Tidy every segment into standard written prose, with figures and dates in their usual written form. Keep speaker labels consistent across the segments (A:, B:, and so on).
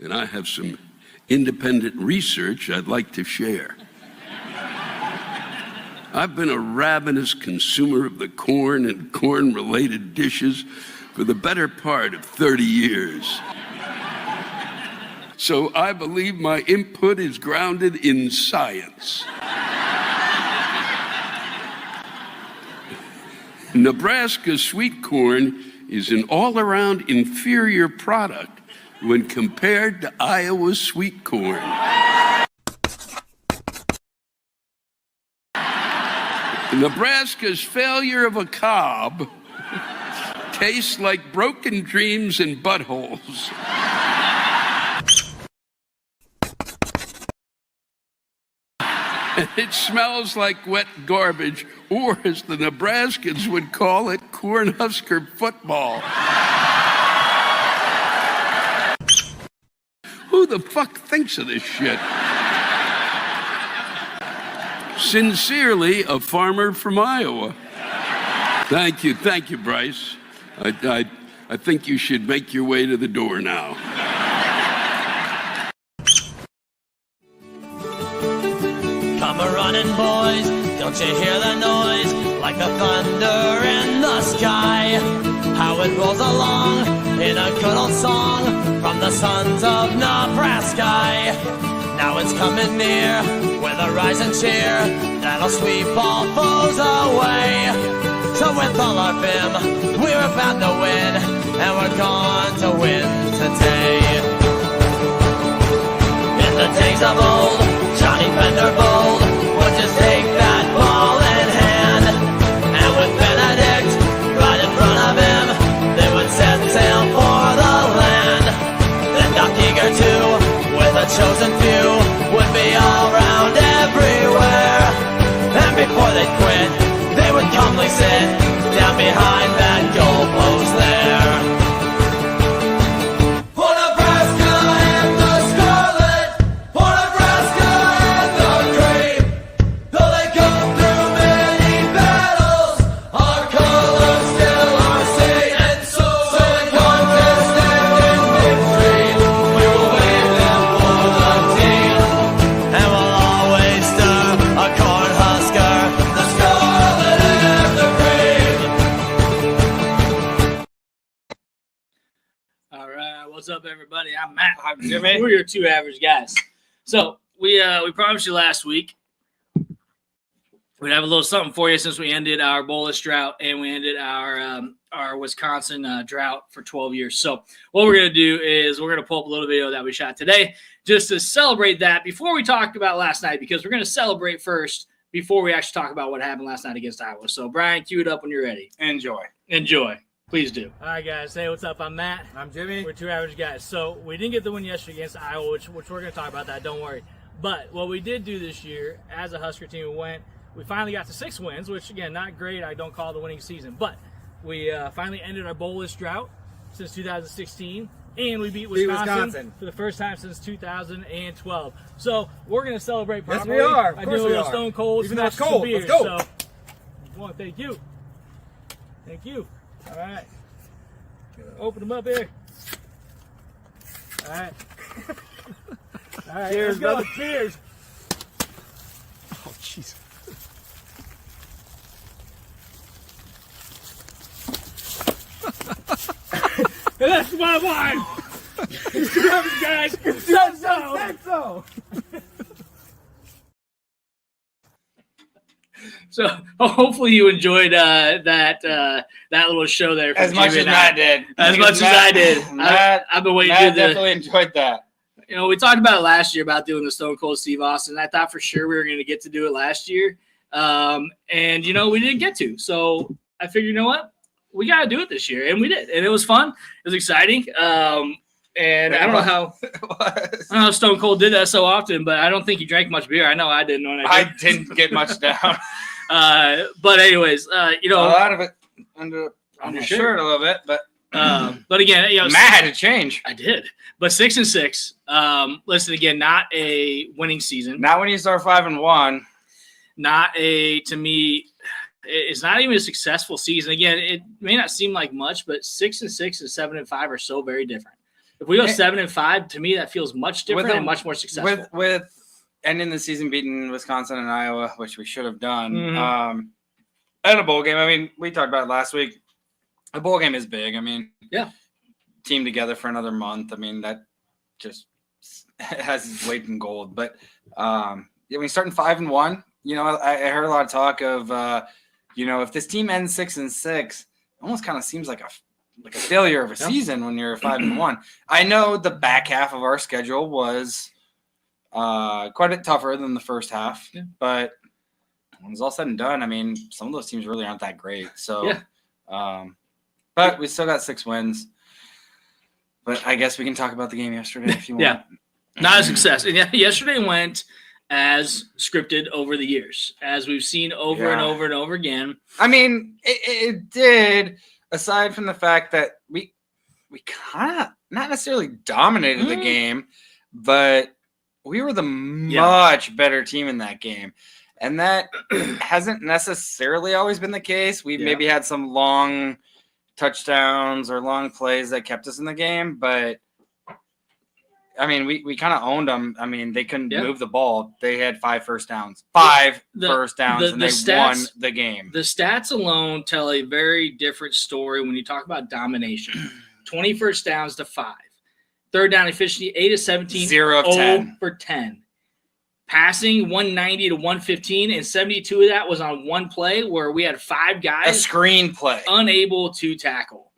A: and I have some independent research I'd like to share. I've been a ravenous consumer of the corn and corn-related dishes for the better part of 30 years. So I believe my input is grounded in science. Nebraska sweet corn is an all-around inferior product when compared to Iowa sweet corn. Nebraska's failure of a cob tastes like broken dreams and buttholes. And it smells like wet garbage, or as the Nebraskans would call it, Cornhusker football. Who the fuck thinks of this shit? Sincerely, a farmer from Iowa. Thank you, Bryce. I think you should make your way to the door now.
B: Come a-running, boys, don't you hear the noise? Like the thunder in the sky. How it rolls along in a good old song from the sons of Nebraska. Now it's coming near with a rising cheer that'll sweep all foes away. So with all our vim, we're about to win, and we're going to win today. In the days of old, Johnny Vanderbold would just take that ball in hand, and with Benedict right in front of him, they would set sail for the land. Then Doc Eager too, with a chosen few, would be all round everywhere. And before they'd quit, they would calmly sit down behind that goal post there. For Nebraska and the Scarlet, for Nebraska and the Cream, though they go through many battles, our colors still are seen. And so in contest and in victory, we will wave them for the team. And we'll always stir a Cornhusker, the Scarlet and the Cream.
C: All right, what's up, everybody? I'm Matt.
D: I'm Jimmy.
C: We're your two average guys. So we promised you last week we'd have a little something for you since we ended our bullish drought and we ended our Wisconsin drought for 12 years. So what we're gonna do is we're gonna pull up a little video that we shot today just to celebrate that before we talked about last night, because we're gonna celebrate first before we actually talk about what happened last night against Iowa. So Brian, cue it up when you're ready.
D: Enjoy.
C: Please do. All right, guys. Hey, what's up? I'm Matt.
D: I'm Jimmy.
C: We're two average guys. So we didn't get the win yesterday against Iowa, which we're going to talk about that. Don't worry. But what we did do this year as a Husker team, we finally got to 6 wins, which, again, not great. I don't call it the winning season. But we finally ended our bullish drought since 2016, and we beat Wisconsin for the first time since 2012. So we're going to celebrate properly.
D: Yes, we are. Of
C: I
D: course
C: do a
D: we
C: little
D: are.
C: Stone Cold.
D: Even though it's
C: smash
D: cold.
C: some beers.
D: Let's go.
C: So, well, thank you. Thank you. All right. Open them up here. All right. All right.
D: Cheers,
C: let's go.
D: brother.
C: Cheers.
D: Oh, jeez.
C: And that's my wine. Guys, said so. So hopefully you enjoyed that little show there.
D: As much as Matt did.
C: As much as I did. I've been waiting to do
D: definitely enjoyed that.
C: You know, we talked about it last year about doing the Stone Cold Steve Austin. I thought for sure we were going to get to do it last year. And, you know, we didn't get to. So I figured, you know what? We got to do it this year. And we did. And it was fun. It was exciting. And I don't know how Stone Cold did that so often, but I don't think he drank much beer. I know I didn't when I did.
D: I didn't get much down.
C: But anyways, you know.
D: A lot of it under my shirt a little bit, but
C: again, you know,
D: Matt had to change.
C: I did. But 6-6. Listen, again, not a winning season.
D: Not when you start 5-1.
C: Not to me, it's not even a successful season. Again, it may not seem like much, but 6-6 and 7-5 are so very different. If we go 7-5, to me that feels much different and much more successful.
D: With ending the season beating Wisconsin and Iowa, which we should have done,
C: Mm-hmm.
D: and a bowl game. I mean, we talked about it last week. A bowl game is big. I mean,
C: Yeah.
D: Team together for another month. I mean, that just has its weight in gold. But when you starting 5-1, I heard a lot of talk of, if this team ends 6-6, it almost kind of seems like a failure of a season when you're 5-1. I know the back half of our schedule was quite a bit tougher than the first half, but when it's all said and done, I mean, some of those teams really aren't that great. So, but we still got 6 wins. But I guess we can talk about the game yesterday if you want.
C: Yeah, not a success. And yesterday went as scripted over the years, as we've seen over and over and over again.
D: I mean, it did, aside from the fact that we kind of not necessarily dominated the game, but we were the much better team in that game. And that hasn't necessarily always been the case. We've maybe had some long touchdowns or long plays that kept us in the game, but I mean, we kind of owned them. I mean, they couldn't move the ball. They had 5 first downs, and they won the game.
C: The stats alone tell a very different story when you talk about domination. 20 first downs to 5. Third down efficiency, 8 of 17,
D: 0 of 10.
C: for 10. Passing 190 to 115, and 72 of that was on one play where we had 5 guys.
D: A screen play.
C: Unable to tackle.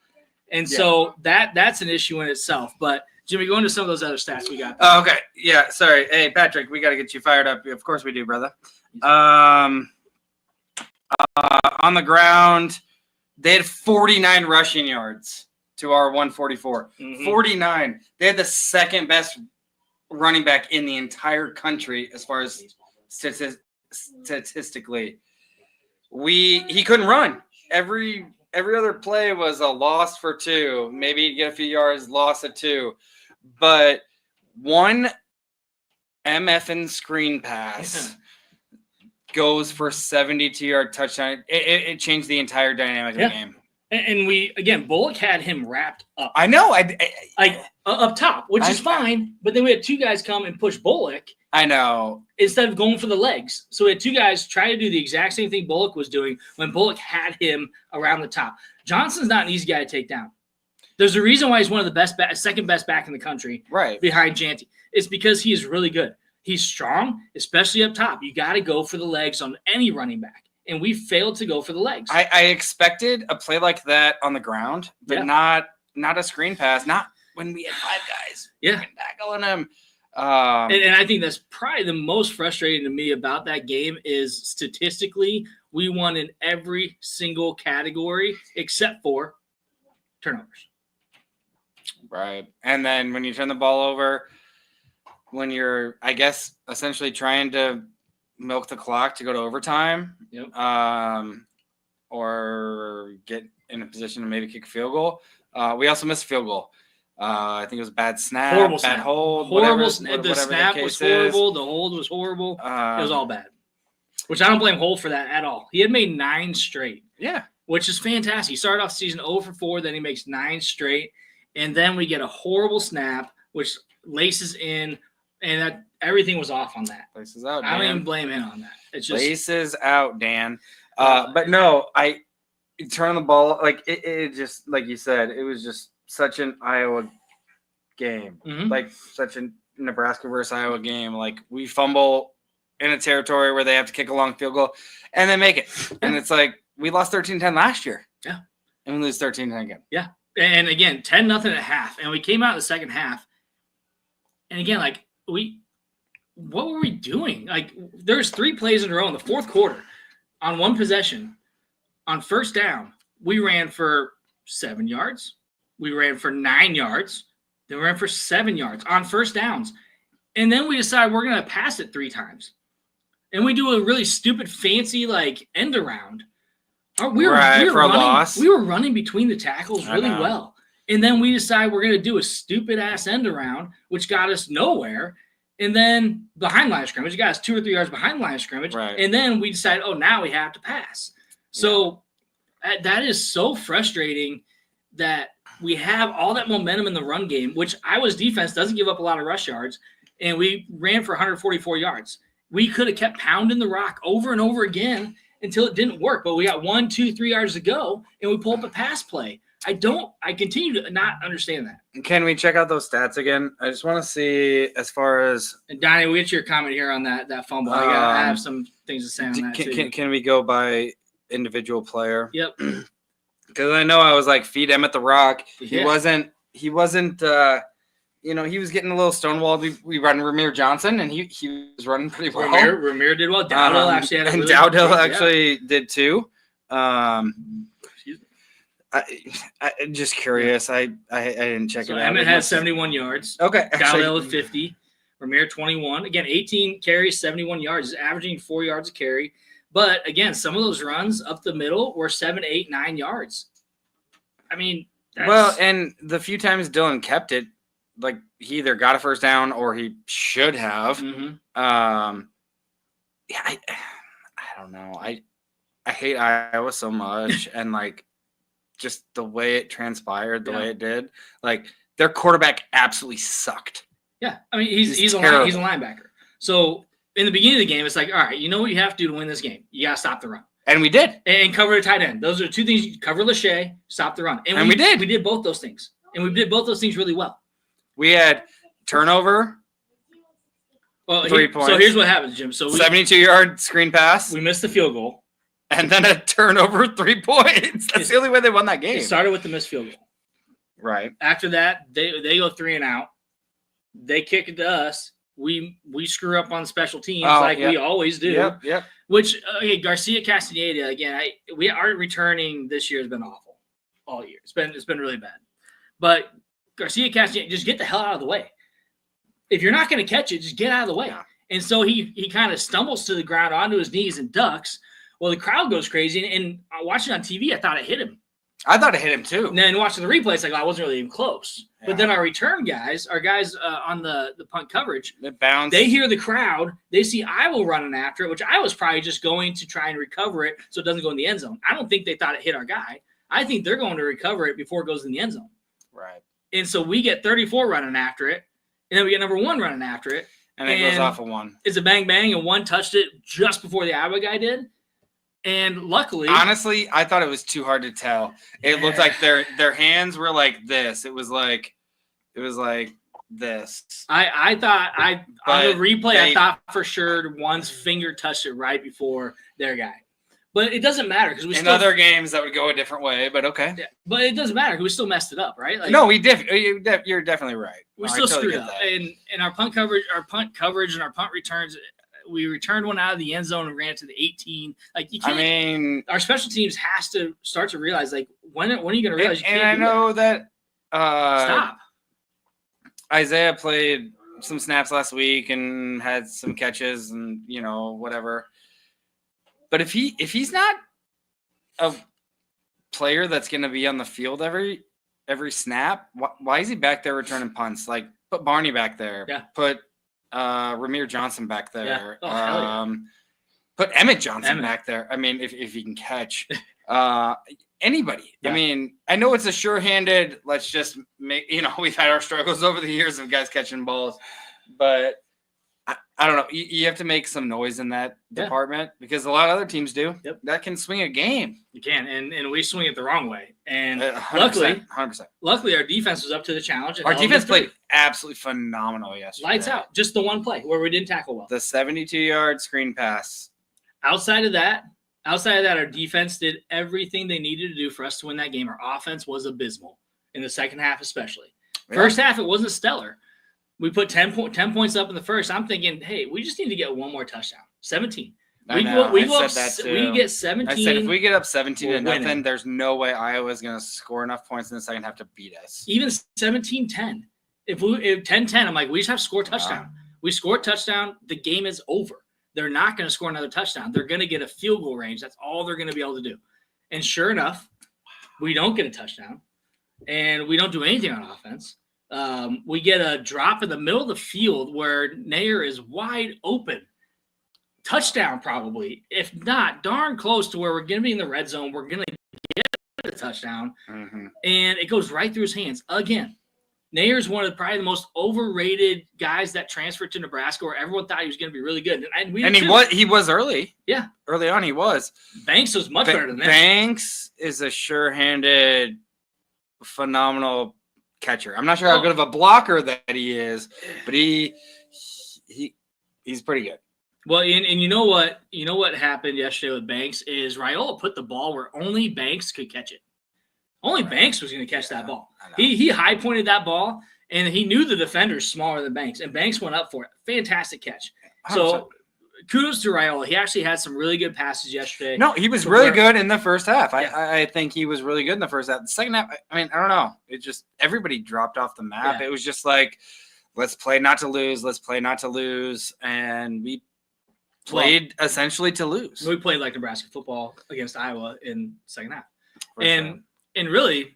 C: And so that's an issue in itself. But, Jimmy, go into some of those other stats we got.
D: Oh, okay. Yeah, sorry. Hey, Patrick, we got to get you fired up. Of course we do, brother. On the ground, they had 49 rushing yards to our 144. 49. They had the second best running back in the entire country as far as statistically. He couldn't run. Every other play was a loss for 2. Maybe he'd get a few yards, loss of 2. But one MFN screen pass goes for 72-yard touchdown. It changed the entire dynamic of the game.
C: And we, again, Bullock had him wrapped up.
D: I know.
C: Up top, which is fine. But then we had 2 guys come and push Bullock.
D: I know.
C: Instead of going for the legs. So we had 2 guys try to do the exact same thing Bullock was doing when Bullock had him around the top. Johnson's not an easy guy to take down. There's a reason why he's one of the best, second best back in the country,
D: right
C: behind Janty. It's because he is really good. He's strong, especially up top. You got to go for the legs on any running back, and we failed to go for the legs.
D: I expected a play like that on the ground, but not a screen pass. Not when we had 5 guys. Tackling him.
C: And I think that's probably the most frustrating to me about that game is statistically we won in every single category except for turnovers.
D: Right. And then when you turn the ball over, when you're, I guess, essentially trying to milk the clock to go to overtime, or get in a position to maybe kick a field goal. We also missed a field goal. I think it was a bad snap,
C: horrible
D: bad
C: snap.
D: hold.
C: Horrible snap. The snap was horrible. The hold was horrible. It was all bad. Which I don't blame Holt for that at all. He had made 9 straight.
D: Yeah.
C: Which is fantastic. He started off the season 0 for 4, then he makes 9 straight. And then we get a horrible snap, which laces in, and that everything was off on that.
D: Laces out, Dan.
C: I don't even blame him on that. It's just
D: laces out, Dan. But no, I turn the ball, like it just, like you said, it was just such an Iowa game. Like such a Nebraska versus Iowa game. Like we fumble in a territory where they have to kick a long field goal and then make it. And it's like we lost 13-10 last year.
C: Yeah.
D: And we lose 13-10 again.
C: Yeah. And again, 10-0 at half. And we came out in the second half. And again, like what were we doing? Like there's 3 plays in a row in the fourth quarter on one possession. On first down, we ran for 7 yards. We ran for 9 yards. Then we ran for 7 yards on first downs. And then we decide we're going to pass it 3 times. And we do a really stupid, fancy, like, end around. We were running between the tackles really well. And then we decide we're going to do a stupid-ass end around, which got us nowhere. And then behind line of scrimmage, got us 2 or 3 yards behind line of scrimmage.
D: Right.
C: And then we decide, now we have to pass. So that is so frustrating that we have all that momentum in the run game, which Iowa's defense doesn't give up a lot of rush yards, and we ran for 144 yards. We could have kept pounding the rock over and over again until it didn't work, but we got 1, 2, 3 yards to go, and we pull up a pass play. I continue to not understand that.
D: Can we check out those stats again? I just want to see as far as –
C: And Donnie, we'll get your comment here on that fumble. I have some things to say on that too.
D: Can we go by individual player?
C: Yep.
D: Because I know I was like, feed him at the rock.
C: Yeah.
D: He wasn't he was getting a little stonewalled. We run Ramir Johnson, and he was running pretty well.
C: Ramir did well. Dowdell actually had a really
D: Dowdell
C: good
D: actually did too. I'm just curious. I didn't check
C: So
D: it out.
C: Emmett had 71 yards.
D: Okay.
C: Dowdell with 50. Ramir 21. Again, 18 carries, 71 yards. He's averaging 4 yards a carry. But again, some of those runs up the middle were 7, 8, 9 yards. I mean,
D: and the few times Dylan kept it, like he either got a first down or he should have.
C: Mm-hmm.
D: I don't know. I hate Iowa so much, and like just the way it transpired, the way it did. Like their quarterback absolutely sucked.
C: Yeah, I mean he's a linebacker. So in the beginning of the game, it's like, all right, you know what you have to do to win this game? You got to stop the run.
D: And we did.
C: And cover the tight end. Those are two things. You cover Lachey, stop the run.
D: And we did.
C: We did both those things. And we did both those things really well.
D: We had turnover, 3 points.
C: So here's what happens, Jim. So
D: 72-yard screen pass.
C: We missed the field goal.
D: And then a turnover, 3 points. That's the only way they won that game.
C: It started with the missed field goal.
D: Right.
C: After that, they go 3 and out. They kick it to us. We screw up on special teams we always do.
D: Yep.
C: Which Garcia Castaneda again. Our returning this year has been awful all year. It's been really bad. But Garcia Castaneda, just get the hell out of the way. If you're not going to catch it, just get out of the way.
D: Yeah.
C: And so he kind of stumbles to the ground onto his knees and ducks. Well, the crowd goes crazy. And watching on TV, I thought it hit him.
D: I thought it hit him too.
C: And then watching the replay, it's like, I wasn't really even close. Yeah. But then our return guys, on the punt coverage, they hear the crowd. They see Iowa running after it, which I was probably just going to try and recover it so it doesn't go in the end zone. I don't think they thought it hit our guy. I think they're going to recover it before it goes in the end zone.
D: Right.
C: And so we get 34 running after it, and then we get number 1 running after it.
D: And it goes off of 1.
C: It's a bang, and 1 touched it just before the Iowa guy did. And luckily,
D: honestly, I thought it was too hard to tell. It looked like their hands were like this. It was like this.
C: I thought on the replay, I thought for sure one's finger touched it right before their guy. But it doesn't matter because we
D: other games that would go a different way. But okay.
C: Yeah, but it doesn't matter because we still messed it up, right?
D: Like, no, we did. You're definitely right.
C: We still screwed up. And our punt coverage, and our punt returns. We returned one out of the end zone and ran it to the 18. Like you can't.
D: I mean,
C: our special teams has to start to realize, like, when are you going to realize?
D: And I know that.
C: Stop.
D: Isaiah played some snaps last week and had some catches and whatever. But if he's not a player that's going to be on the field every snap, why is he back there returning punts? Like put Barney back there.
C: Yeah.
D: Put Ramir Johnson back there.
C: Yeah.
D: Put Emmett Johnson back there. I mean, if he can catch anybody. Yeah. I mean, I know it's a sure-handed, let's just make, we've had our struggles over the years of guys catching balls, but I don't know. You have to make some noise in that department because a lot of other teams do.
C: Yep.
D: That can swing a game.
C: You can, and we swing it the wrong way. And
D: 100%.
C: luckily, our defense was up to the challenge.
D: Our defense played absolutely phenomenal yesterday.
C: Lights out. Just the one play where we didn't tackle well.
D: The 72-yard screen pass.
C: Outside of that, our defense did everything they needed to do for us to win that game. Our offense was abysmal in the second half, especially. Yeah. First half, it wasn't stellar. We put 10 points up in the first. I'm thinking, hey, we just need to get one more touchdown. 17. We get 17.
D: I said if we get up 17 to nothing, there's no way Iowa's going to score enough points in the second half to beat us.
C: Even 17-10. If 10-10, I'm like, we just have to score a touchdown. We score a touchdown, the game is over. They're not going to score another touchdown. They're going to get a field goal range. That's all they're going to be able to do. And sure enough, we don't get a touchdown, and we don't do anything on offense. We get a drop in the middle of the field where Nair is wide open. Touchdown, probably. If not, darn close to where we're going to be in the red zone. We're going to get a touchdown,
D: Mm-hmm.
C: and it goes right through his hands again. Nayer's one of probably the most overrated guys that transferred to Nebraska, where everyone thought he was going to be really good, and
D: he was early.
C: Yeah,
D: early on he was.
C: Banks was much better than that.
D: Banks is a sure-handed, phenomenal catcher. I'm not sure how good of a blocker that he is, but he's pretty good.
C: Well, and you know what happened yesterday with Banks is Raiola put the ball where only Banks could catch it. Only Banks was going to catch that ball. He high pointed that ball, and he knew the defender's smaller than Banks, and Banks went up for it. Fantastic catch. So kudos to Raiola. He actually had some really good passes yesterday.
D: No, he was really good in the first half. Yeah. I think he was really good in the first half. The second half, I mean, I don't know. It just everybody dropped off the map. Yeah. It was just like, let's play not to lose. Let's play not to lose, and we played essentially to lose.
C: We played like Nebraska football against Iowa in the second half. And really,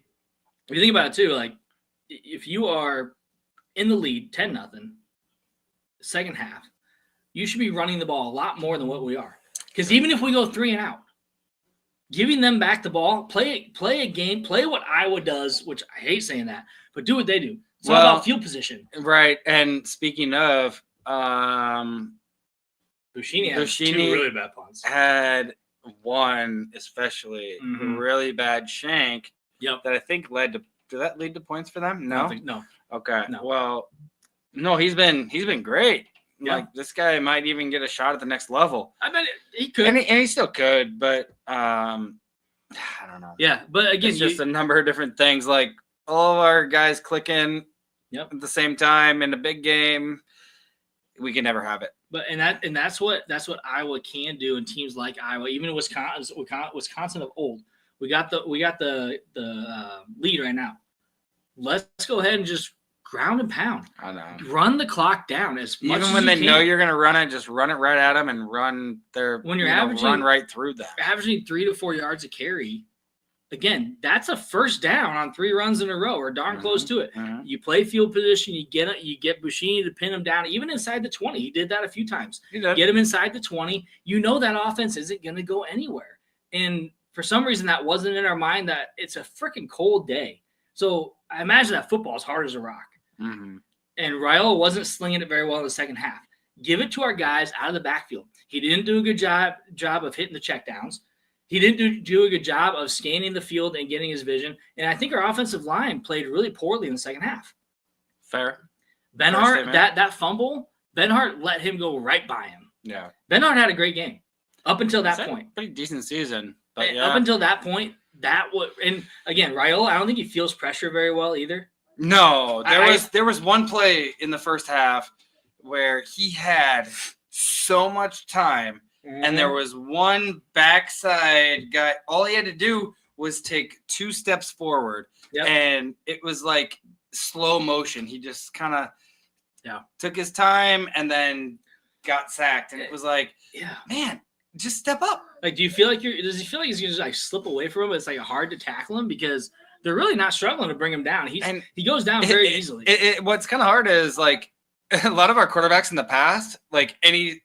C: if you think about it too, like if you are in the lead 10-0, second half, you should be running the ball a lot more than what we are. Because even if we go 3 and out, giving them back the ball, play a game, play what Iowa does, which I hate saying that, but do what they do. It's all about field position.
D: Right. And speaking of
C: Buschini had 2 really bad punts.
D: Had one especially really bad shank that I think led to – did that lead to points for them? No?
C: No.
D: Okay.
C: No.
D: Well, no, he's been great.
C: Yeah.
D: Like, this guy might even get a shot at the next level.
C: I bet he could.
D: And he still could, but I don't know.
C: Yeah, but again,
D: it's just a number of different things. Like, all of our guys clicking at the same time in a big game, we can never have it.
C: But that's what Iowa can do, in teams like Iowa, even in Wisconsin of old. We got the lead right now. Let's go ahead and just ground and pound.
D: I know.
C: Run the clock down as much as you can.
D: Even when they know you're going to run it, just run it right at them and run run right through them.
C: Averaging 3 to 4 yards a carry. Again, that's a first down on 3 runs in a row, or darn close to it. You play field position, you get Buschini to pin him down, even inside the 20. He did that a few times. Get him inside the 20. You know that offense isn't going to go anywhere. And for some reason, that wasn't in our mind, that it's a freaking cold day. So I imagine that football is hard as a rock. And Raiola wasn't slinging it very well in the second half. Give it to our guys out of the backfield. He didn't do a good job of hitting the checkdowns. He didn't do a good job of scanning the field and getting his vision. And I think our offensive line played really poorly in the second half.
D: Fair.
C: Benhart, that fumble, Benhart let him go right by him.
D: Yeah.
C: Benhart had a great game up until that point.
D: Pretty decent season. But
C: up until that point, and again, Raiola, I don't think he feels pressure very well either.
D: No, there was one play in the first half where he had so much time. And there was one backside guy. All he had to do was take 2 steps forward. And it was like slow motion. He just kind of took his time and then got sacked. And it was like, man, just step up.
C: Like, does he feel like he's going to just like slip away from him? It's like hard to tackle him because they're really not struggling to bring him down. He goes down very easily.
D: What's kind of hard is, like, a lot of our quarterbacks in the past, like any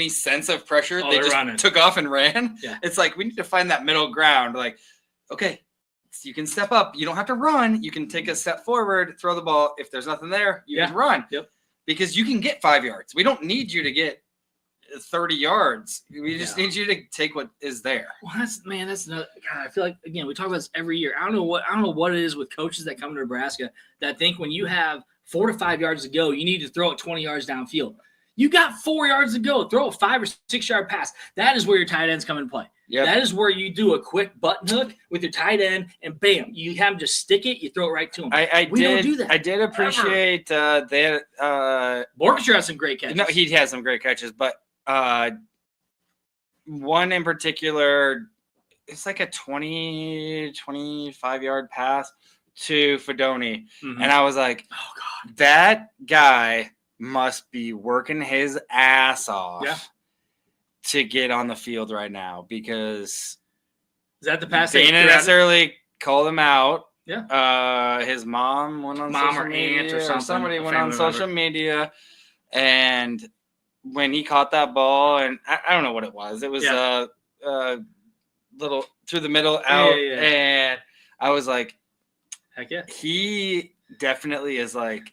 D: sense of pressure, they just took off and ran. Yeah. It's like, we need to find that middle ground. Like, okay, you can step up. You don't have to run. You can take a step forward, throw the ball. If there's nothing there, you can run.
C: Yep.
D: Because you can get 5 yards. We don't need you to get 30 yards. We just need you to take what is there.
C: Well, that's another. God, I feel like, again, we talk about this every year. I don't know what it is with coaches that come to Nebraska that think when you have 4 to 5 yards to go, you need to throw it 20 yards downfield. You got 4 yards to go. Throw a 5 or 6 yard pass. That is where your tight ends come into play. Yep. That is where you do a quick button hook with your tight end, and bam, you have him just stick it. You throw it right to him. We don't do that.
D: I did appreciate that.
C: Borkster has some great catches.
D: No, he has some great catches, but one in particular, it's like a 20, 25 yard pass to Fedoni, and I was like, oh god, that guy must be working his ass off to get on the field right now, because
C: is that the pass?
D: They didn't necessarily call him out.
C: Yeah.
D: His mom went on
C: social
D: or
C: media,
D: aunt
C: or something.
D: Somebody went on social media, and when he caught that ball, and I don't know what it was. It was little through the middle out,
C: yeah.
D: and I was like,
C: Heck yeah.
D: he definitely is like,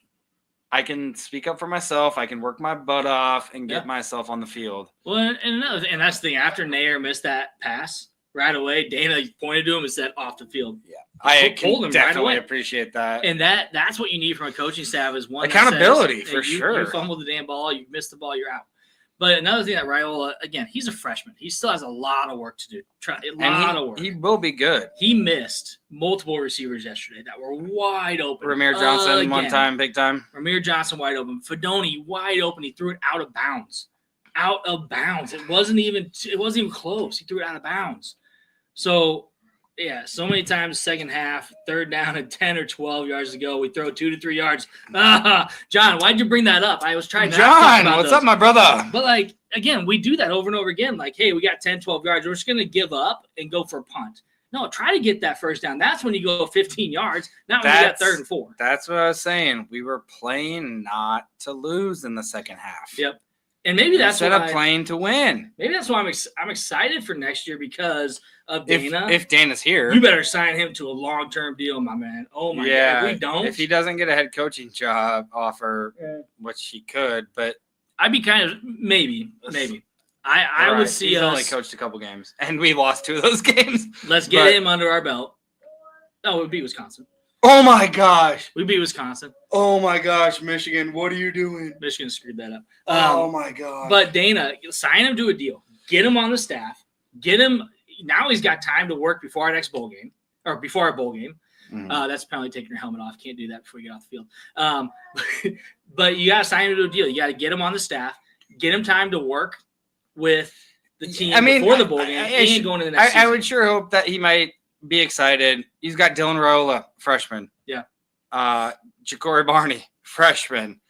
D: I can speak up for myself. I can work my butt off and get myself on the field.
C: Well, and that's the thing. After Nair missed that pass right away, Dana pointed to him and said, "Off the field."
D: Yeah, I
C: told him
D: definitely
C: right
D: appreciate that.
C: And that's what you need from a coaching staff is one
D: accountability
C: that says,
D: for sure.
C: You fumbled the damn ball, you missed the ball, you're out. But another thing that Raiola, again, he's a freshman. He still has a lot of work to do. Of work.
D: He will be good.
C: He missed multiple receivers yesterday that were wide open.
D: Ramir Johnson, one time, big time.
C: Ramir Johnson, wide open. Fedoni, wide open. He threw it out of bounds. Out of bounds. It wasn't even close. He threw it out of bounds. So, yeah, so many times second half, third down and 10 or 12 yards to go, we throw 2 to 3 yards. John, why'd you bring that up? I was trying to
D: John, what's up, my brother?
C: But, like, again, we do that over and over again. Like, hey, we got 10, 12 yards. We're just going to give up and go for a punt. No, try to get that first down. That's when you go 15 yards, not when you got 3rd and 4.
D: That's what I was saying. We were playing not to lose in the second half.
C: Yep. And maybe that's
D: instead of playing to win.
C: Maybe that's why I'm excited for next year because of Dana.
D: If Dana's here,
C: you better sign him to a long-term deal, my man. Oh my God! If we don't,
D: if he doesn't get a head coaching job offer, which he could, but
C: I'd be kind of maybe. I would see
D: he's
C: us
D: only coached a couple games, and we lost 2 of those games.
C: Let's get him under our belt. Oh, we beat Wisconsin.
D: Oh my gosh,
C: we beat Wisconsin.
D: Oh my gosh, Michigan, what are you doing?
C: Michigan screwed that up.
D: Oh my God! But
C: Dana, sign him to a deal. Get him on the staff. Get him. Now he's got time to work before our next bowl game or before our bowl game. That's apparently taking your helmet off. Can't do that before you get off the field. But you got to sign him to a deal. You got to get him on the staff. Get him time to work with the team before the bowl game and going to the next season.
D: I would sure hope that he might be excited. He's got Dylan Raiola, freshman.
C: Yeah.
D: Ja'Cory Barney, freshman.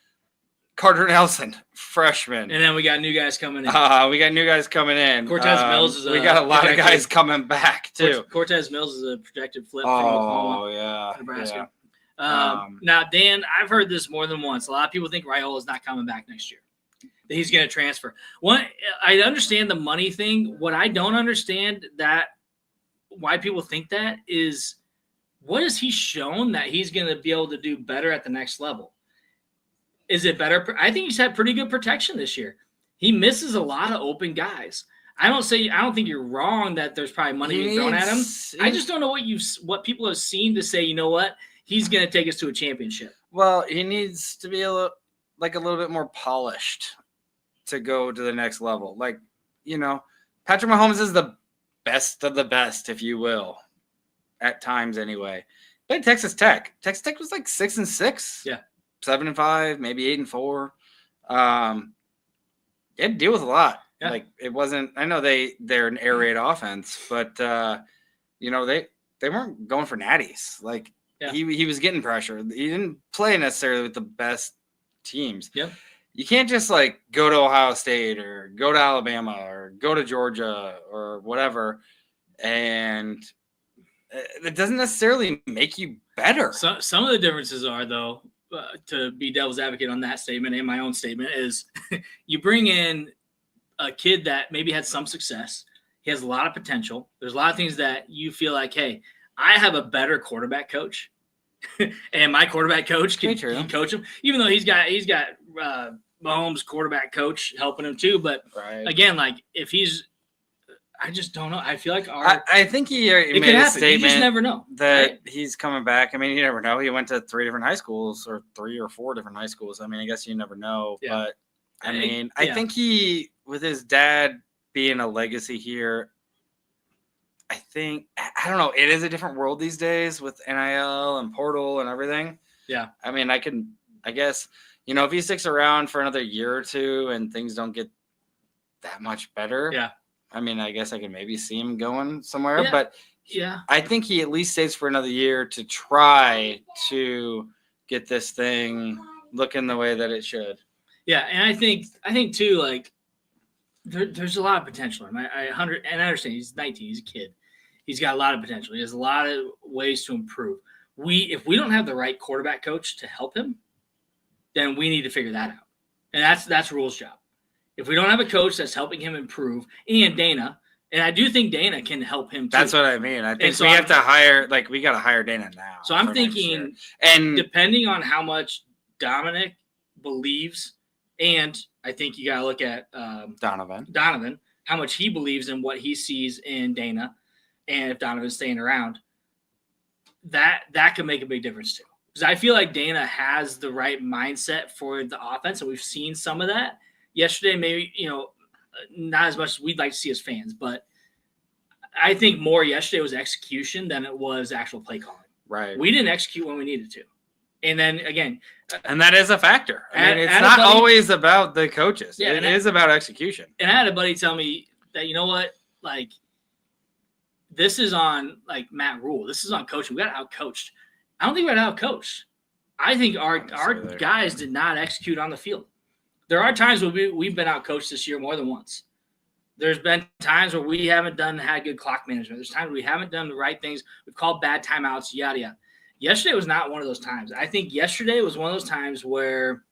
D: Carter Nelson, freshman.
C: And then we got new guys coming in.
D: We got new guys coming in.
C: Cortez Mills is
D: we got a lot of guys coming back, too.
C: Cortez Mills is a projected flip from Oklahoma.
D: Nebraska.
C: Yeah. Now, Dan, I've heard this more than once. A lot of people think Raiola is not coming back next year. That he's going to transfer. I understand the money thing. What I don't understand why people think that is what has he shown that he's going to be able to do better at the next level? Is it better? I think he's had pretty good protection this year. He misses a lot of open guys. I don't think you're wrong that there's probably money being thrown at him. I just don't know what people have seen to say, you know what, he's going to take us to a championship.
D: Well, he needs to be a little bit more polished to go to the next level. Like, Patrick Mahomes is the best of the best, if you will, at times anyway. But Texas Tech was like 6-6.
C: Yeah.
D: 7-5, maybe 8-4. It had to deal with a lot.
C: Yeah.
D: Like it wasn't. I know they're an air raid offense, but they weren't going for natties. Like he was getting pressure. He didn't play necessarily with the best teams.
C: Yep.
D: You can't just like go to Ohio State or go to Alabama or go to Georgia or whatever, and it doesn't necessarily make you better.
C: So, some of the differences are though. To be devil's advocate on that statement and my own statement is you bring in a kid that maybe had some success. He has a lot of potential. There's a lot of things that you feel like, hey, I have a better quarterback coach and my quarterback coach can coach him, even though he's got Mahomes quarterback coach helping him too. But again, like if he's, I just don't know. I feel like
D: I think he made a statement.
C: You just never know
D: that he's coming back. I mean, you never know. He went to 3 different high schools or 3 or 4 different high schools. I mean, I guess you never know.
C: Yeah.
D: But I mean, I think he, with his dad being a legacy here, I don't know. It is a different world these days with NIL and portal and everything.
C: Yeah.
D: I mean, I guess, if he sticks around for another year or 2 and things don't get that much better.
C: Yeah.
D: I mean, I guess I could maybe see him going somewhere, but I think he at least stays for another year to try to get this thing looking the way that it should.
C: Yeah, and I think too, like there's a lot of potential. And I understand he's 19, he's a kid. He's got a lot of potential. He has a lot of ways to improve. If we don't have the right quarterback coach to help him, then we need to figure that out. And that's Rule's job. If we don't have a coach that's helping him improve, and Dana, And I do think Dana can help him too.
D: That's what I mean. I think
C: so
D: we have to hire, like, we got to hire Dana now.
C: So I'm thinking,
D: and
C: depending on how much Dominic believes, and I think you got to look at Donovan, how much he believes in what he sees in Dana, and if Donovan's staying around, that could make a big difference too. Because I feel like Dana has the right mindset for the offense, and we've seen some of that yesterday. Maybe, not as much as we'd like to see as fans, but I think more yesterday was execution than it was actual play calling.
D: Right.
C: We didn't execute when we needed to. And then again,
D: and that is a factor. I mean, it's not always about the coaches. Yeah, it is about execution.
C: And I had a buddy tell me that, you know what, like, this is on like Matt Rule. This is on coaching. We got out-coached. I don't think we got out-coached. I think our guys did not execute on the field. There are times where we've been out-coached this year more than once. There's been times where we haven't had good clock management. There's times we haven't done the right things. We've called bad timeouts, yada, yada. Yesterday was not one of those times. I think yesterday was one of those times where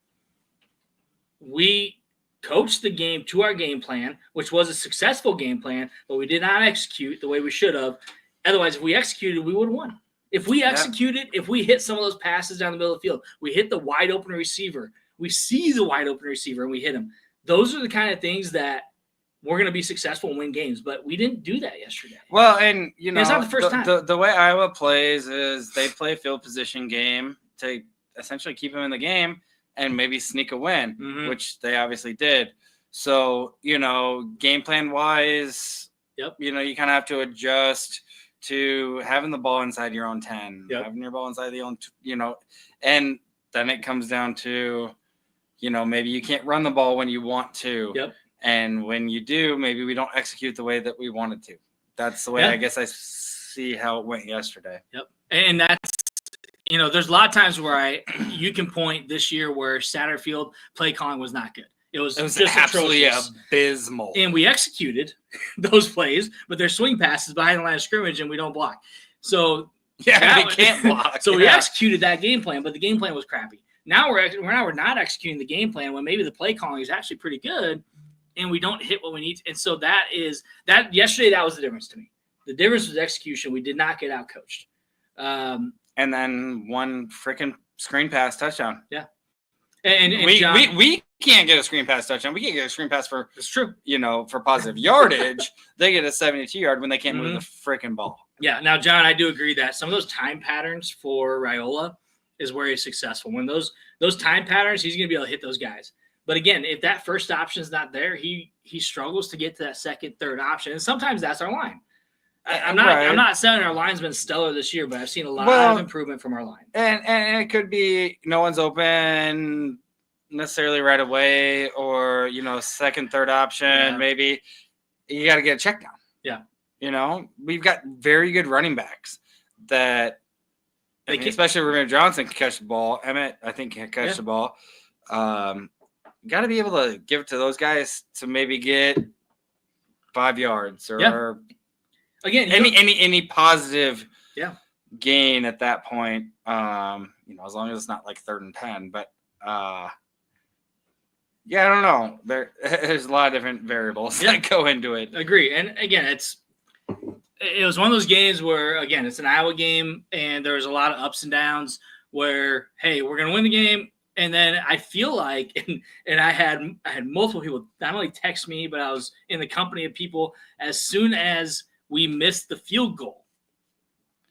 C: we coached the game to our game plan, which was a successful game plan, but we did not execute the way we should have. Otherwise, if we executed, we would have won. If we executed, if we hit some of those passes down the middle of the field, we hit the wide open receiver, we see the wide open receiver and we hit him. Those are the kind of things that we're going to be successful and win games, but we didn't do that yesterday.
D: Well, and it's
C: not the first time.
D: The way Iowa plays is they play a field position game to essentially keep them in the game and maybe sneak a win, which they obviously did. So, game plan wise, you kind of have to adjust to having the ball inside your own 10, having your ball inside the own, and then it comes down to, maybe you can't run the ball when you want to. And when you do, maybe we don't execute the way that we wanted to. That's the way I guess I see how it went yesterday.
C: And that's, there's a lot of times where you can point this year where Satterfield play calling was not good. It was just
D: absolutely
C: atrocious.
D: Abysmal.
C: And we executed those plays, but they're swing passes behind the line of scrimmage and we don't block. So
D: we can't block.
C: So we executed that game plan, but the game plan was crappy. Now we're not executing the game plan when maybe the play calling is actually pretty good. And we don't hit what we need. And so yesterday, that was the difference to me. The difference was execution. We did not get out coached.
D: And then one freaking screen pass touchdown.
C: Yeah. And John,
D: we can't get a screen pass touchdown. We can't get a screen pass for,
C: it's true.
D: For positive yardage. They get a 72-yard when they can't move the freaking ball.
C: Yeah. Now, John, I do agree that some of those time patterns for Raiola is where he's successful. When those time patterns, he's going to be able to hit those guys. But again, if that first option is not there, he struggles to get to that second, third option, and sometimes that's our line. I'm not saying our line's been stellar this year, but I've seen a lot of improvement from our line.
D: And it could be no one's open necessarily right away, or second, third option. Maybe you got to get a check down. Yeah, we've got very good running backs that, especially Ramiro Johnson can catch the ball. Emmett, I think, can catch the ball. Got to be able to give it to those guys to maybe get 5 yards or
C: again
D: any positive gain at that point. As long as it's not like 3rd and 10. But I don't know. There's a lot of different variables that go into it.
C: Agree. And again, it was one of those games where, again, it's an Iowa game and there's a lot of ups and downs where, hey, we're gonna win the game. And then I feel like, and I had multiple people not only text me, but I was in the company of people. As soon as we missed the field goal,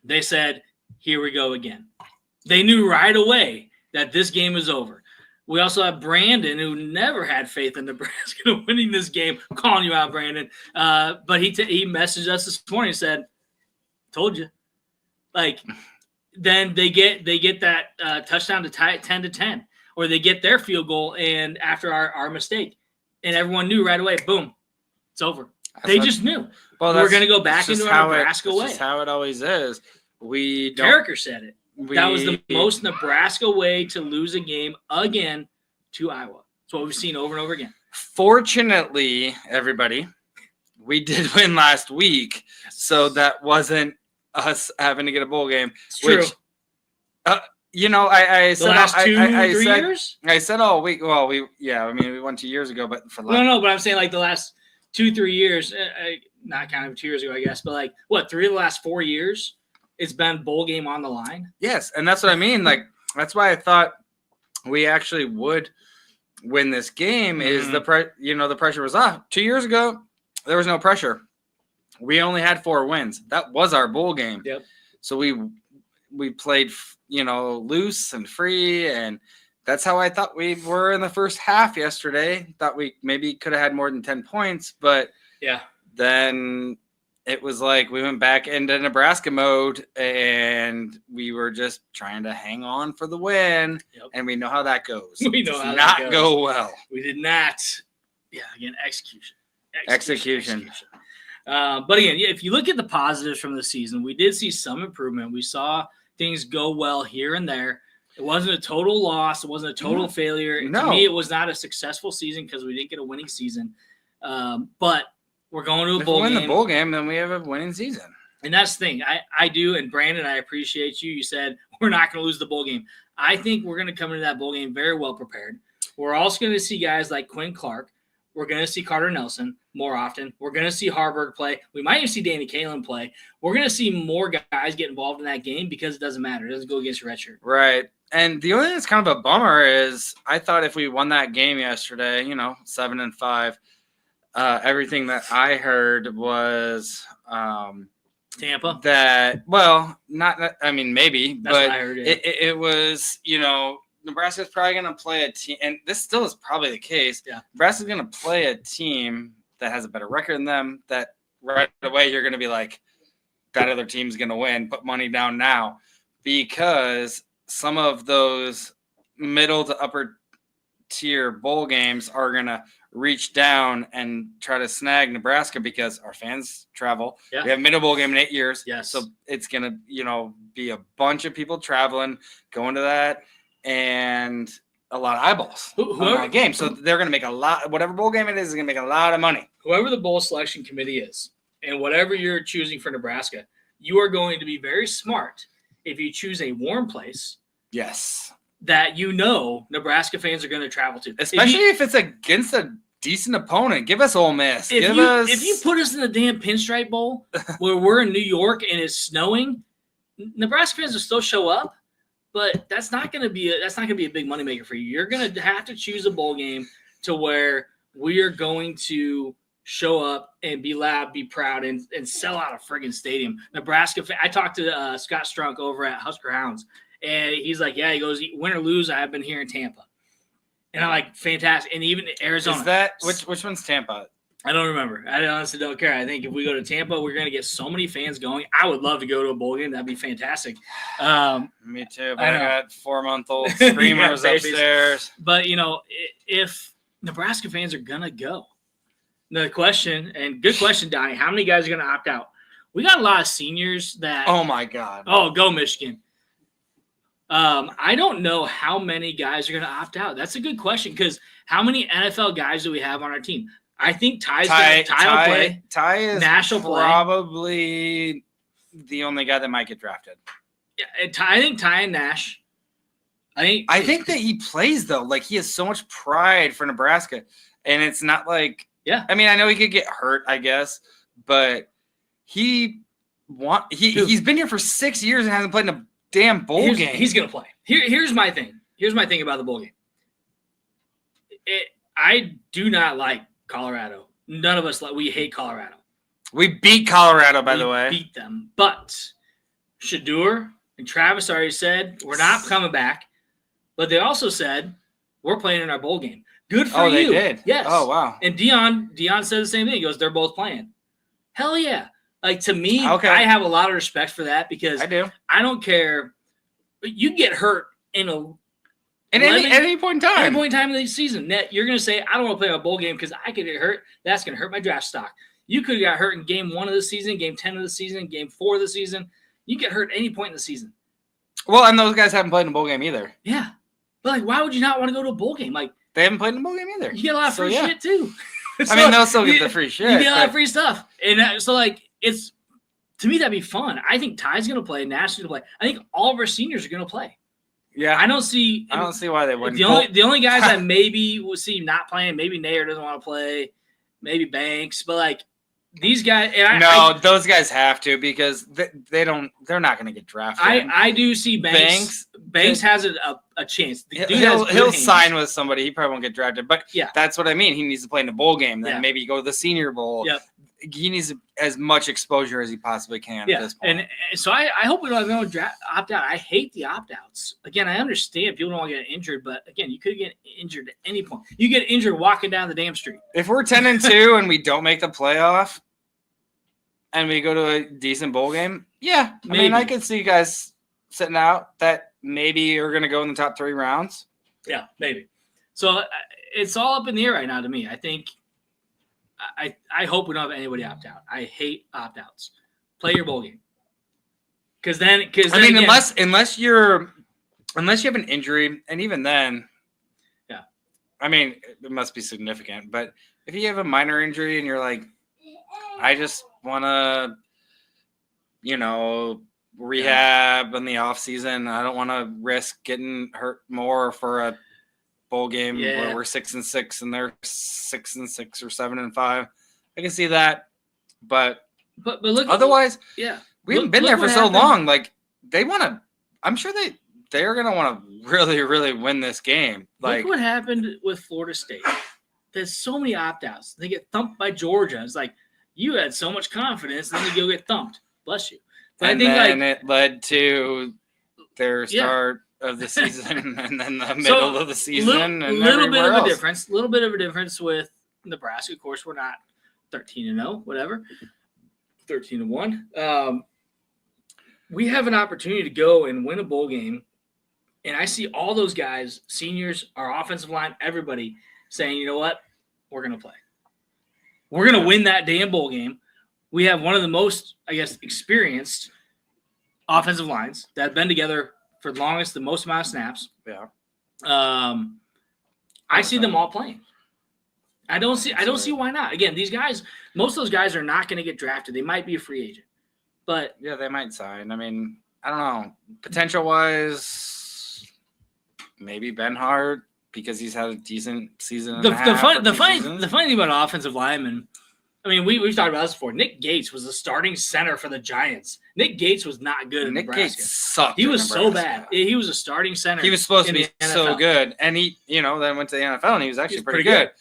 C: they said, "Here we go again." They knew right away that this game is over. We also have Brandon, who never had faith in Nebraska winning this game. I'm calling you out, Brandon. But he messaged us this morning and said, "Told you." Then they get that touchdown to tie it 10-10. Or they get their field goal and after our mistake, and everyone knew right away, boom, it's over. They just knew. Well, we're going to go back into our Nebraska way.
D: That's how it always is.
C: Carricker said it. That was the most Nebraska way to lose a game again to Iowa. That's what we've seen over and over again.
D: Fortunately, everybody, we did win last week, so that wasn't us having to get a bowl game.
C: It's true.
D: I said
C: the last 2-3 years.
D: I said all week. Well, we won 2 years ago, but for
C: no, but I'm saying like the last 2-3 years. not kind of 2 years ago, I guess, but like what, 3 of the last 4 years, it's been bowl game on the line.
D: Yes, and that's what I mean. Like that's why I thought we actually would win this game. Is the pressure was off. 2 years ago, there was no pressure. We only had 4 wins. That was our bowl game.
C: Yep.
D: So we played, loose and free, and that's how I thought we were in the first half yesterday. Thought we maybe could have had more than 10 points, but
C: yeah,
D: then it was like we went back into Nebraska mode, and we were just trying to hang on for the win.
C: Yep.
D: And we know how that goes.
C: We know how
D: that
C: that goes.
D: go well.
C: We did not. Yeah, again, execution. But again, if you look at the positives from the season, we did see some improvement. We saw things go well here and there. It wasn't a total loss. It wasn't a total failure.
D: No.
C: To me, it was not a successful season because we didn't get a winning season. But we're going to a bowl game.
D: If we win the bowl game, then we have a winning season.
C: And that's the thing. I do, and Brandon, I appreciate you. You said we're not going to lose the bowl game. I think we're going to come into that bowl game very well prepared. We're also going to see guys like Quinn Clark. We're going to see Carter Nelson more often. We're going to see Harburg play. We might even see Danny Kalen play. We're going to see more guys get involved in that game because it doesn't matter. It doesn't go against your red shirt.
D: Right. And the only thing that's kind of a bummer is I thought if we won that game yesterday, 7-5, everything that I heard was
C: Tampa.
D: That, well, not, I mean, maybe,
C: That's
D: but
C: what I heard, yeah.
D: it was, Nebraska's probably going to play a team, and this still is probably the case.
C: Yeah.
D: Nebraska's going to play a team that has a better record than them, that right away you're going to be like, that other team's going to win, put money down now, because some of those middle to upper tier bowl games are going to reach down and try to snag Nebraska because our fans travel.
C: Yeah.
D: We have middle bowl game in 8 years.
C: Yes.
D: So it's going to, be a bunch of people traveling, going to that, and a lot of eyeballs on that game. So they're going to make a lot, whatever bowl game it is going to make a lot of money.
C: Whoever the bowl selection committee is, and whatever you're choosing for Nebraska, you are going to be very smart if you choose a warm place.
D: Yes.
C: That Nebraska fans are going to travel to.
D: Especially if it's against a decent opponent. Give us Ole Miss.
C: If you put us in the damn Pinstripe Bowl where we're in New York and it's snowing, Nebraska fans will still show up, but that's not going to be a big moneymaker for you. You're going to have to choose a bowl game to where we are going to show up and be loud, be proud, and sell out a friggin' stadium. Nebraska. I talked to Scott Strunk over at Husker Hounds, and he's like, "Yeah," he goes, "Win or lose, I've been here in Tampa," and I'm like, "Fantastic!" And even Arizona.
D: Is that which one's Tampa?
C: I don't remember. I honestly don't care. I think if we go to Tampa, we're going to get so many fans going. I would love to go to a bowl game. That'd be fantastic.
D: Me too. But I got 4-month-old screamers upstairs.
C: But, if Nebraska fans are going to go, the question, and good question, Donnie, how many guys are going to opt out? We got a lot of seniors that –
D: Oh, my God.
C: Oh, go Michigan. I don't know how many guys are going to opt out. That's a good question because how many NFL guys do we have on our team? I think Ty will play.
D: Ty is
C: Nash will
D: probably the only guy that might get drafted.
C: Yeah, I think Ty and Nash.
D: I think that he plays though. Like he has so much pride for Nebraska, and it's not like.
C: Yeah.
D: I mean, I know he could get hurt, I guess, but he's been here for 6 years and hasn't played in a damn bowl game.
C: He's gonna play. Here's my thing. Here's my thing about the bowl game. I do not like Colorado. None of us we hate Colorado.
D: We beat Colorado, by the way.
C: Beat them. But Shador and Travis already said we're not coming back. But they also said we're playing in our bowl game. Good for you.
D: Oh, they did?
C: Yes.
D: Oh, wow.
C: And Dion said the same thing. He goes, they're both playing. Hell yeah. Like, to me,
D: okay.
C: I have a lot of respect for that because
D: I do.
C: I don't care. You get hurt in
D: At any point in time.
C: At any point in time in the season, you're going to say, I don't want to play a bowl game because I could get hurt. That's going to hurt my draft stock. You could have got hurt in game 1 of the season, game 10 of the season, game 4 of the season. You get hurt at any point in the season.
D: Well, and those guys haven't played in a bowl game either.
C: Yeah. But, like, why would you not want to go to a bowl game? Like,
D: they haven't played in a bowl game either.
C: You get a lot of free shit, too.
D: I mean, they'll still get the free shit.
C: You get a lot of free stuff. And so, like, it's – to me, that'd be fun. I think Ty's going to play. Nash is going to play. I think all of our seniors are going to play.
D: Yeah.
C: I don't see
D: why they wouldn't.
C: The only guys I maybe will see not playing, maybe Nair doesn't want to play, maybe Banks. But, like, these guys.
D: Those guys have to because they're not going to get drafted.
C: I do see Banks has a chance.
D: He'll sign with somebody. He probably won't get drafted, but
C: yeah,
D: that's what I mean. He needs to play in a bowl game. Then
C: yeah.
D: maybe go to the Senior Bowl.
C: Yep.
D: He needs as much exposure as he possibly can at this point.
C: And so I hope we don't have no opt out. I hate the opt outs. Again, I understand people don't want to get injured, but again, you could get injured at any point. You get injured walking down the damn street.
D: If we're 10-2 and we don't make the playoff, and we go to a decent bowl game, yeah, maybe. I mean, I could see you guys sitting out that maybe are going to go in the top 3 rounds.
C: Yeah, maybe. So it's all up in the air right now to me. I think. I hope we don't have anybody opt out. I hate opt outs. Play your bowl game. Because I mean, again,
D: unless you have an injury, and even then,
C: yeah.
D: I mean, it must be significant. But if you have a minor injury and you're like, I just want to, rehab in the off season. I don't want to risk getting hurt more for a bowl game where we're 6-6 and they're 6-6 or 7-5. I can see that, but
C: look.
D: Otherwise, we haven't been there for so
C: happened.
D: long. Like they want to. I'm sure they're gonna want to really, really win this game. Like
C: look what happened with Florida State. There's so many opt outs. They get thumped by Georgia. It's like you had so much confidence, and then you go get thumped. Bless you. But
D: and then it led to their start of the season and then the middle of the season.
C: Little bit of a difference with Nebraska. Of course, we're not 13-0, whatever. 13-1. We have an opportunity to go and win a bowl game. And I see all those guys, seniors, our offensive line, everybody saying, you know what? We're going to play. We're going to win that damn bowl game. We have one of the most, experienced offensive lines that have been together for the most amount of snaps.
D: Yeah.
C: I see them all playing. I don't see why not. Again, these guys, most of those guys are not going to get drafted. They might be a free agent. But
D: yeah, they might sign. I mean, I don't know. Potential wise, maybe Ben Hart because he's had a decent season.
C: The funny thing about offensive linemen, I mean, we've talked about this before. Nick Gates was the starting center for the Giants. Nick Gates was not good in Nebraska. Nick Gates
D: sucked.
C: He was so bad. He was a starting center.
D: He was supposed to be so good, and he, then went to the NFL, and he was actually pretty good.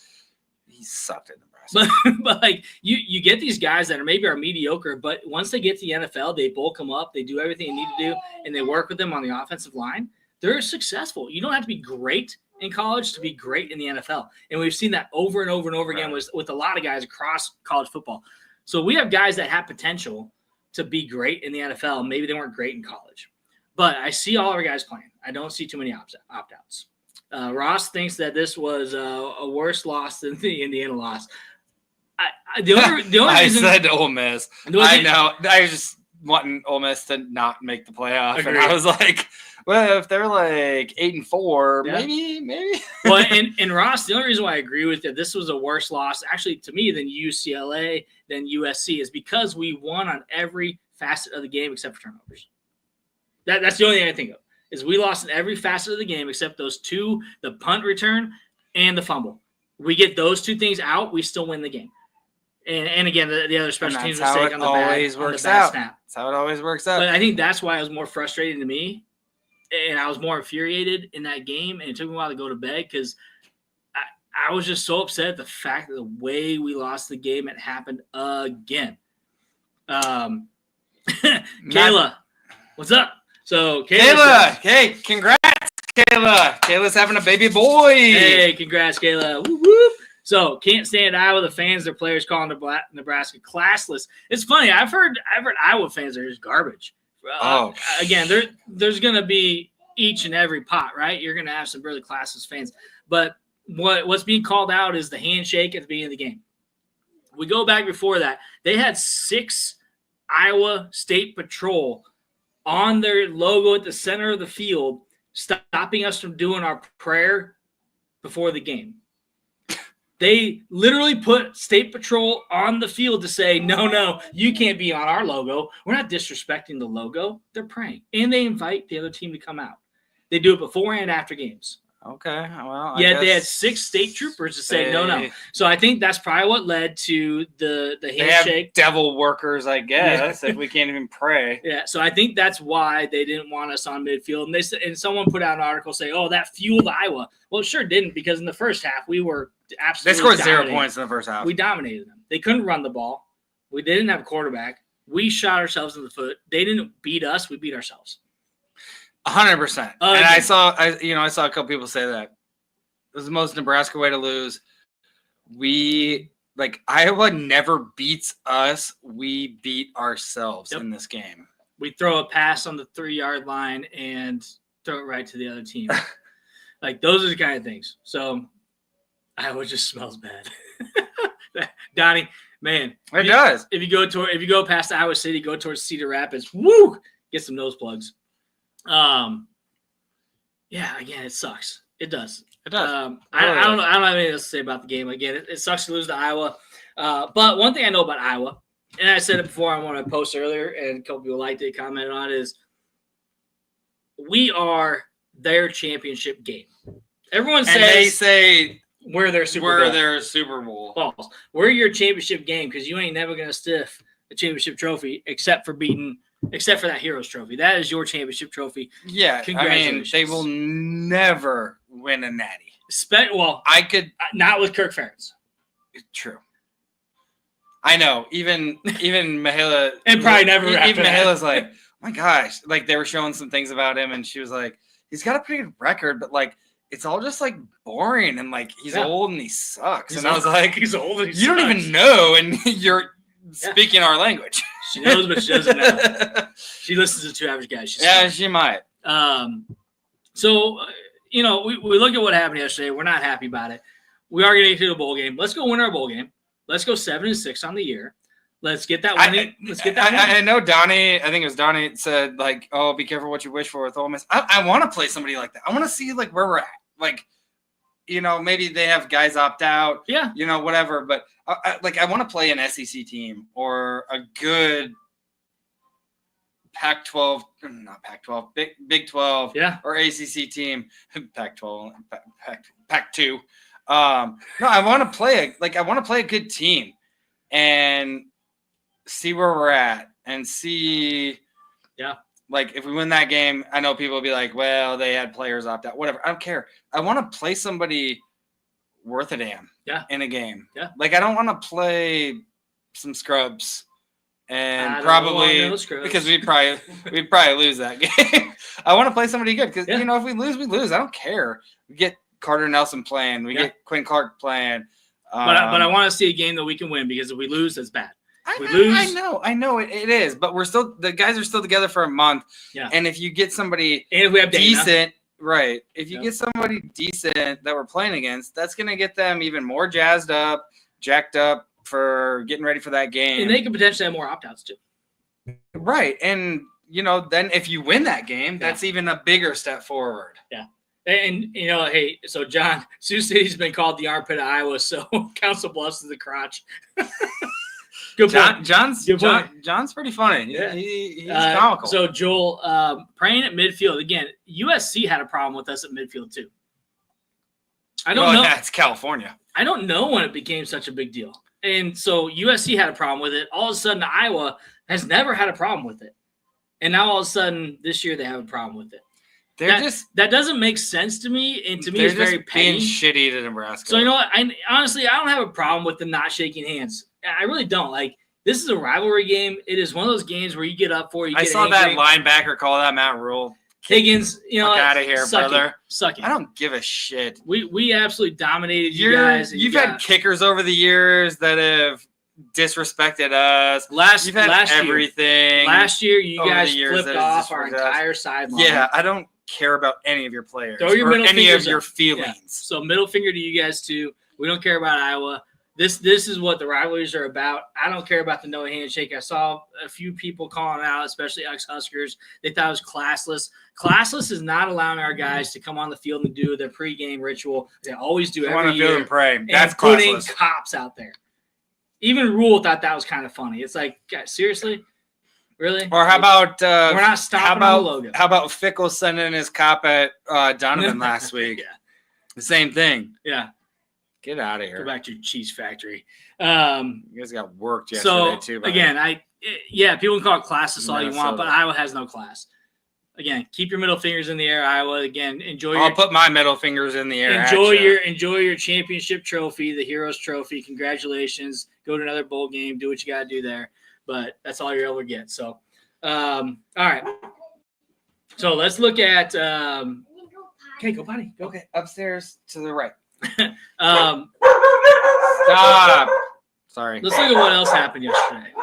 D: He sucked at Nebraska.
C: But like you get these guys that are mediocre, but once they get to the NFL, they bulk them up. They do everything they need to do, and they work with them on the offensive line. They're successful. You don't have to be great in college to be great in the NFL. And we've seen that over and over and over again with a lot of guys across college football. So we have guys that have potential to be great in the NFL. Maybe they weren't great in college. But I see all our guys playing. I don't see too many opt-outs. Ross thinks that this was a worse loss than the Indiana loss. The only
D: I
C: reason,
D: said Ole Miss. I know. I was just wanting Ole Miss to not make the playoff.
C: Agreed.
D: And I was like, well, if they're like 8-4, maybe.
C: Well, and Ross, the only reason why I agree with you, this was a worse loss, actually, to me, than UCLA, than USC, is because we won on every facet of the game except for turnovers. That's the only thing I think of, is we lost in every facet of the game except those two, the punt return and the fumble. We get those two things out, we still win the game. And again, the other special teams mistake on the bad snap.
D: That's how it always works out.
C: But I think that's why it was more frustrating to me, and I was more infuriated in that game, and it took me a while to go to bed because I was just so upset at the fact that the way we lost the game, it happened again. Kayla, what's up? So
D: Kayla, hey, congrats, Kayla. Kayla's having a baby boy.
C: Hey, congrats, Kayla. Whoop, whoop. So can't stand Iowa. The fans, their players calling Nebraska classless. It's funny. I've heard Iowa fans are just garbage. Again, there's going to be each and every pot, right? You're going to have some really classless fans. But what's being called out is the handshake at the beginning of the game. We go back before that. They had 6 Iowa State Patrol on their logo at the center of the field, stopping us from doing our prayer before the game. They literally put State Patrol on the field to say, no, you can't be on our logo. We're not disrespecting the logo. They're praying. And they invite the other team to come out. They do it before and after games.
D: Okay. Well,
C: They had 6 state troopers to say no. So I think that's probably what led to the handshake.
D: They have devil workers, I guess, if we can't even pray.
C: Yeah. So I think that's why they didn't want us on midfield. And someone put out an article saying, "Oh, that fueled Iowa." Well, it sure didn't, because in the first half we were absolutely.
D: They scored
C: dominating.
D: 0 points in the first half.
C: We dominated them. They couldn't run the ball. We didn't have a quarterback. We shot ourselves in the foot. They didn't beat us. We beat ourselves.
D: 100%. And I saw a couple people say that it was the most Nebraska way to lose. Iowa never beats us. We beat ourselves in this game.
C: We throw a pass on the 3-yard line and throw it right to the other team. Those are the kind of things. So Iowa just smells bad. Donnie, man,
D: it does.
C: If you go past Iowa City, go towards Cedar Rapids, woo, get some nose plugs. Again, it sucks. It does.
D: It does.
C: I don't know. I don't have anything else to say about the game. Again, it sucks to lose to Iowa. But one thing I know about Iowa, and I said it before on one of my posts earlier, and a couple people liked it, commented on it, is we are their championship game. Everyone says
D: they say
C: we're their Super
D: Bowl.
C: Balls. We're your championship game, because you ain't never gonna stiff a championship trophy except for that Heroes Trophy. That is your championship trophy.
D: Yeah,
C: congratulations.
D: They will never win a natty.
C: Not with Kirk Ferentz.
D: True. I know. Even Mahela
C: and probably never.
D: Even Mahela's like, oh my gosh, they were showing some things about him, and she was like, he's got a pretty good record, but it's all just boring, and he's old and he sucks. And I was like,
C: he's old. And he
D: you
C: sucks.
D: don't even know, and you're speaking our language.
C: She knows, but she doesn't know. She listens to Two Average Guys.
D: She might.
C: So we look at what happened yesterday. We're not happy about it. We are going to get to the bowl game. Let's go win our bowl game. Let's go 7-6 on the year. Let's get that winning.
D: I know Donnie. I think it was Donnie said "Oh, be careful what you wish for with Ole Miss." I want to play somebody like that. I want to see where we're at. Maybe they have guys opt out.
C: Yeah.
D: Whatever. But I want to play an SEC team or a good Pac-12, not Pac-12, Big 12, or ACC team. Pac-12, Pac-2. No, I want to play a good team and see where we're at and see.
C: Yeah.
D: If we win that game, I know people will be like, well, they had players opt out. Whatever. I don't care. I want to play somebody worth a damn in a game.
C: Yeah.
D: I don't want to play some scrubs and probably because we'd probably lose that game. I want to play somebody good because, if we lose, we lose. I don't care. We get Carter Nelson playing. We get Quinn Clark playing.
C: But I want to see a game that we can win, because if we lose, that's bad.
D: I know it is, but the guys are still together for a month.
C: Yeah.
D: And if you get somebody
C: and if we have
D: decent, right? If you get somebody decent that we're playing against, that's going to get them even more jazzed up, jacked up for getting ready for that game.
C: And they could potentially have more opt-outs too.
D: Right. And then if you win that game, that's even a bigger step forward.
C: Yeah. And hey, so John, Sioux City's been called the armpit of Iowa, so Council Bluffs is the crotch. Good point.
D: John's pretty funny.
C: Yeah.
D: He's comical.
C: So Joel, praying at midfield again. USC had a problem with us at midfield too. I don't know.
D: That's California.
C: I don't know when it became such a big deal. And so USC had a problem with it. All of a sudden, Iowa has never had a problem with it, and now all of a sudden this year they have a problem with it. That doesn't make sense to me, and to me it's very petty.
D: Being shitty to Nebraska.
C: So I honestly don't have a problem with them not shaking hands. I really don't. This is a rivalry game. It is one of those games where you get up for. I
D: saw that linebacker call that Matt Rule.
C: Higgins,
D: Fuck out of here, brother.
C: Suck it.
D: I don't give a shit.
C: We absolutely dominated you guys.
D: You've had kickers over the years that have disrespected us.
C: Last
D: everything.
C: Last year, you guys flipped off our entire sideline.
D: Yeah, I don't care about any of your players.
C: Throw your middle
D: any of your
C: up.
D: feelings.
C: Yeah. So middle finger to you guys too. We don't care about Iowa. This is what the rivalries are about. I don't care about the no handshake. I saw a few people calling out, especially ex-Huskers. They thought it was classless. Classless is not allowing our guys to come on the field and do their pregame ritual. They always do every year.
D: And pray. That's
C: putting
D: classless.
C: cops out there. Even Rule thought that was kind of funny. It's like, guys, seriously? Really?
D: Or how about
C: we're not stopping the logo.
D: How about Fickle sending his cop at Donovan last week?
C: Yeah.
D: The same thing.
C: Yeah.
D: Get out of
C: Go
D: here.
C: back to your cheese factory.
D: You guys got worked yesterday, too.
C: Again, people can call it classless all you want, but
D: Minnesota.
C: Iowa has no class. Again, keep your middle fingers in the air, Iowa. Again,
D: I'll put my middle fingers in the air.
C: Enjoy your championship trophy, the Heroes Trophy. Congratulations. Go to another bowl game. Do what you got to do there. But that's all you're able to get. So, all right. So let's look at okay, go potty. Go.
D: Okay, upstairs to the right. Stop. Sorry.
C: Let's look at what else happened yesterday.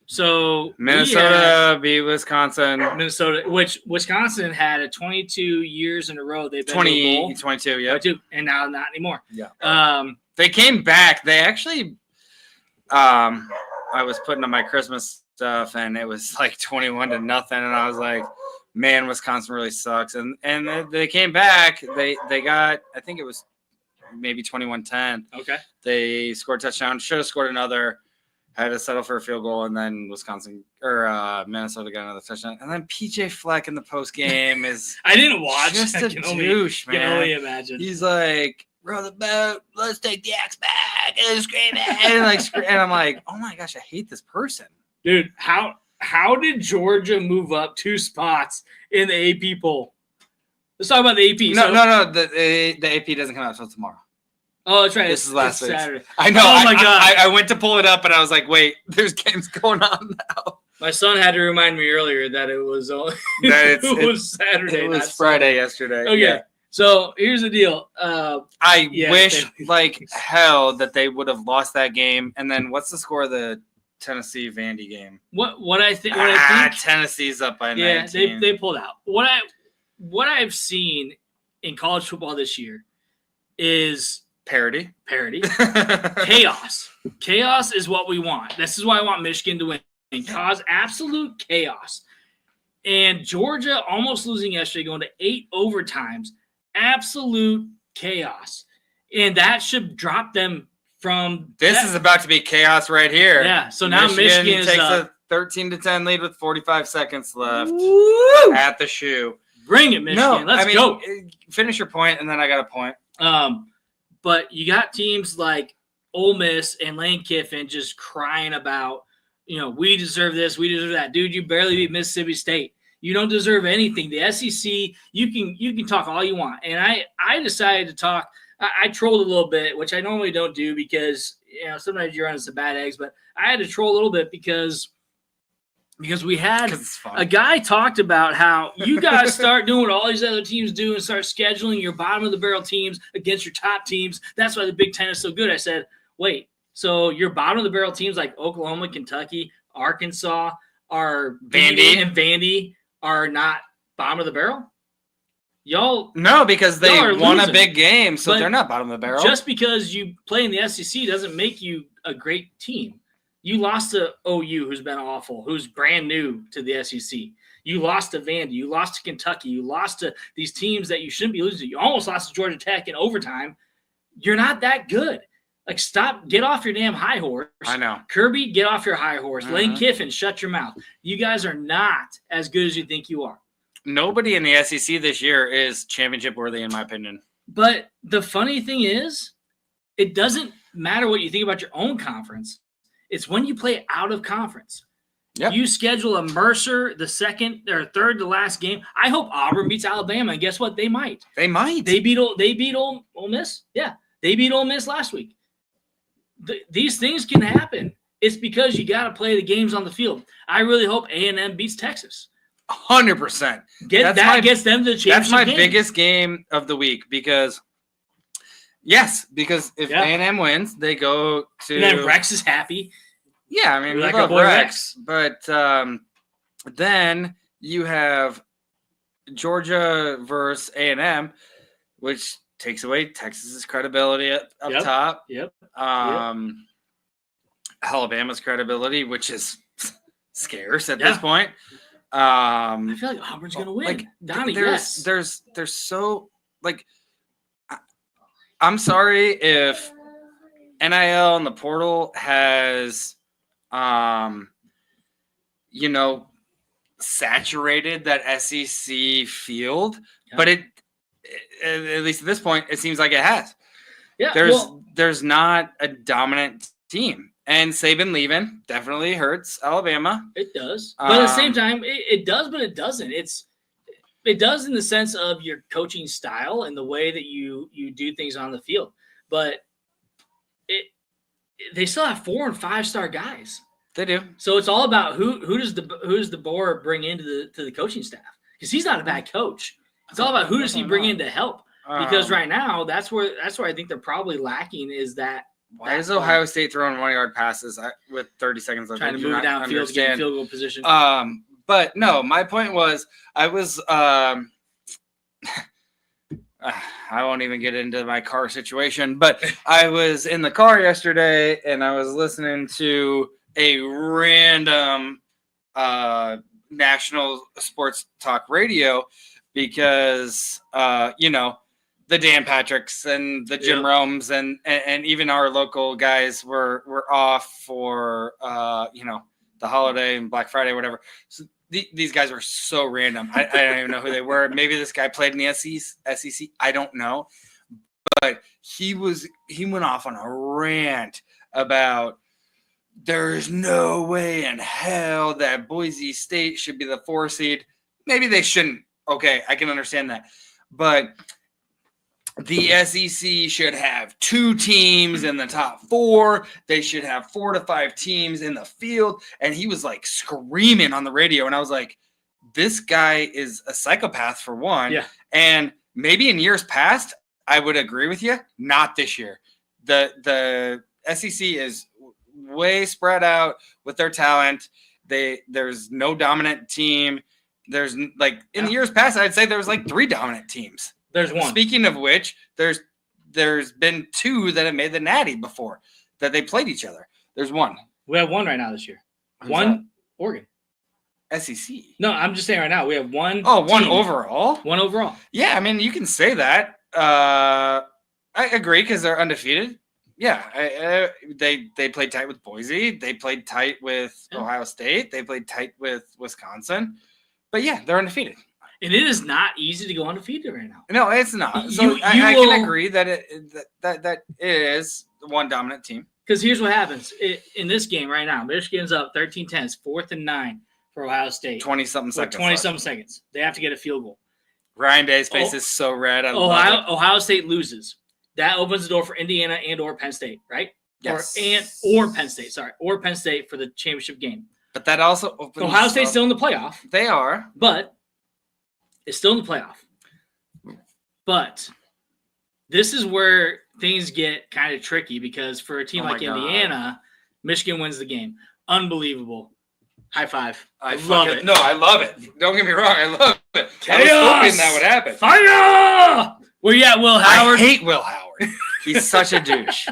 C: So
D: Minnesota beat Wisconsin.
C: Which Wisconsin had a 22 years in a row. They've been to a bowl.
D: 22, yeah.
C: 22, and now not anymore.
D: Yeah. They came back. They actually, I was putting on my Christmas stuff, and it was like 21-0, and I was like, man, Wisconsin really sucks. And they came back. They got, I think it was maybe 21-10.
C: Okay.
D: They scored a touchdown. Should have scored another. Had to settle for a field goal, and then Minnesota got another touchdown. And then PJ Fleck in the post game is
C: I didn't watch.
D: just a douche, man.
C: Can only imagine.
D: He's like, row the boat, let's take the axe back, and screaming, and I'm like, oh my gosh, I hate this person,
C: dude. How did Georgia move up 2 spots in the AP poll? Let's talk about the AP.
D: No. The AP doesn't come out until tomorrow.
C: Oh, that's right.
D: This is last week.
C: Saturday.
D: I know.
C: Oh my God.
D: I went to pull it up, and I was like, wait, there's games going on now.
C: My son had to remind me earlier that it was it was Saturday.
D: It was Friday yesterday.
C: Okay. Yeah. So here's the deal.
D: I wish like hell that they would have lost that game. And then what's the score of the Tennessee Vandy game?
C: What I think
D: Tennessee's up by 19.
C: Yeah, they pulled out. What I've seen in college football this year is
D: parity.
C: Chaos. Chaos is what we want. This is why I want Michigan to win. Cause absolute chaos. And Georgia almost losing yesterday, going to 8 overtimes. Absolute chaos. And that should drop them from
D: this is about to be chaos right here.
C: Yeah. So now Michigan
D: takes
C: is
D: a 13-10 lead with 45 seconds left.
C: Woo!
D: At the shoe.
C: Bring it, Michigan. Let's go.
D: Finish your point, and then I got a point.
C: But you got teams like Ole Miss and Lane Kiffin just crying about, we deserve this, we deserve that. Dude, you barely beat Mississippi State. You don't deserve anything. The SEC, you can talk all you want. And I decided to talk. I trolled a little bit, which I normally don't do because sometimes you're on some bad eggs. But I had to troll a little bit because we had a guy talked about how you got to start doing what all these other teams do and start scheduling your bottom of the barrel teams against your top teams. That's why the Big Ten is so good. I said, wait, so your bottom of the barrel teams like Oklahoma, Kentucky, Arkansas, Vandy are not bottom of the barrel? Y'all
D: no, because they won a big game, so they're not bottom of the barrel.
C: Just because you play in the SEC doesn't make you a great team. You lost to OU, who's been awful, who's brand new to the SEC. You lost to Vandy. You lost to Kentucky. You lost to these teams that you shouldn't be losing to. You almost lost to Georgia Tech in overtime. You're not that good. Like, stop. Get off your damn high horse.
D: I know.
C: Kirby, get off your high horse. Lane Kiffin, shut your mouth. You guys are not as good as you think you are.
D: Nobody in the SEC this year is championship worthy, in my opinion.
C: But the funny thing is, it doesn't matter what you think about your own conference. It's when you play out of conference. Yep. You schedule a Mercer the second or third to last game. I hope Auburn beats Alabama, and guess what? They might.
D: They might.
C: They beat Ole Miss. Yeah, they beat Ole Miss last week. These things can happen. It's because you got to play the games on the field. I really hope A&M beats Texas.
D: 100%.
C: Gets them to the championship.
D: That's my biggest game of the week because if A&M wins, they go to.
C: And then Rex is happy.
D: Yeah, I mean, we love Rex. But then you have Georgia versus A&M, which takes away Texas's credibility up top.
C: Yep.
D: Alabama's credibility, which is scarce at this point.
C: I feel like Auburn's going to win.
D: Like,
C: Donnie,
D: there's so like. I'm sorry if NIL and the portal has, saturated that SEC field, but at least at this point, it seems like it has.
C: Yeah,
D: There's not a dominant team, and Saban leaving definitely hurts Alabama.
C: it does, but at the same time, it does, but it doesn't. It does in the sense of your coaching style and the way that you do things on the field, but they still have 4 and 5 star guys.
D: They do.
C: So it's all about who does the board bring into the coaching staff, because he's not a bad coach. It's all about who does he bring in to help. Because right now that's where I think they're probably lacking is that.
D: Why is Ohio State throwing 1-yard passes with 30 seconds left?
C: Trying to move downfield to get in field goal position.
D: But no, my point was I was I won't even get into my car situation, but I was in the car yesterday and I was listening to a random national sports talk radio because the Dan Patricks and the Jim Romes and even our local guys were off for the holiday and Black Friday, whatever. So these guys were so random. I don't even know who they were. Maybe this guy played in the SEC. I don't know. But he went off on a rant about there's no way in hell that Boise State should be the 4 seed. Maybe they shouldn't. Okay, I can understand that. But the SEC should have 2 teams in the top 4. They should have 4 to 5 teams in the field. And he was like screaming on the radio. And I was like, this guy is a psychopath for one.
C: Yeah.
D: And maybe in years past, I would agree with you. Not this year. The SEC is way spread out with their talent. There's no dominant team. There's like in years past, I'd say there was like 3 dominant teams.
C: There's one.
D: Speaking of which, there's been 2 that have made the Natty before that they played each other. There's one.
C: We have one right now this year.
D: Who's
C: one
D: that?
C: Oregon.
D: SEC.
C: No, I'm just saying right now we have one.
D: Oh, one
C: team.
D: overall.
C: One overall.
D: Yeah, I mean you can say that. I agree because they're undefeated. Yeah, they played tight with Boise. They played tight with Ohio State. They played tight with Wisconsin. But yeah, they're undefeated.
C: And it is not easy to go undefeated right now.
D: No, it's not. So I can agree that it is the one dominant team.
C: Because here's what happens in this game right now. Michigan's up 13-10. It's 4th and 9 for Ohio State.
D: 20-something seconds.
C: 20-something seconds. They have to get a field goal.
D: Ryan Day's face is so red.
C: Ohio State loses. That opens the door for Indiana and or Penn State, right?
D: Yes.
C: Or Penn State. Sorry, or Penn State for the championship game.
D: But that also opens
C: Ohio State's still in the playoff.
D: They are,
C: but it's still in the playoff. But this is where things get kind of tricky because for a team like Indiana, Michigan wins the game. Unbelievable. High five.
D: I love it. No, I love it. Don't get me wrong. I love it.
C: Chaos!
D: I was hoping that would happen.
C: Fire! Where you at, Will Howard?
D: I hate Will Howard. He's such a douche.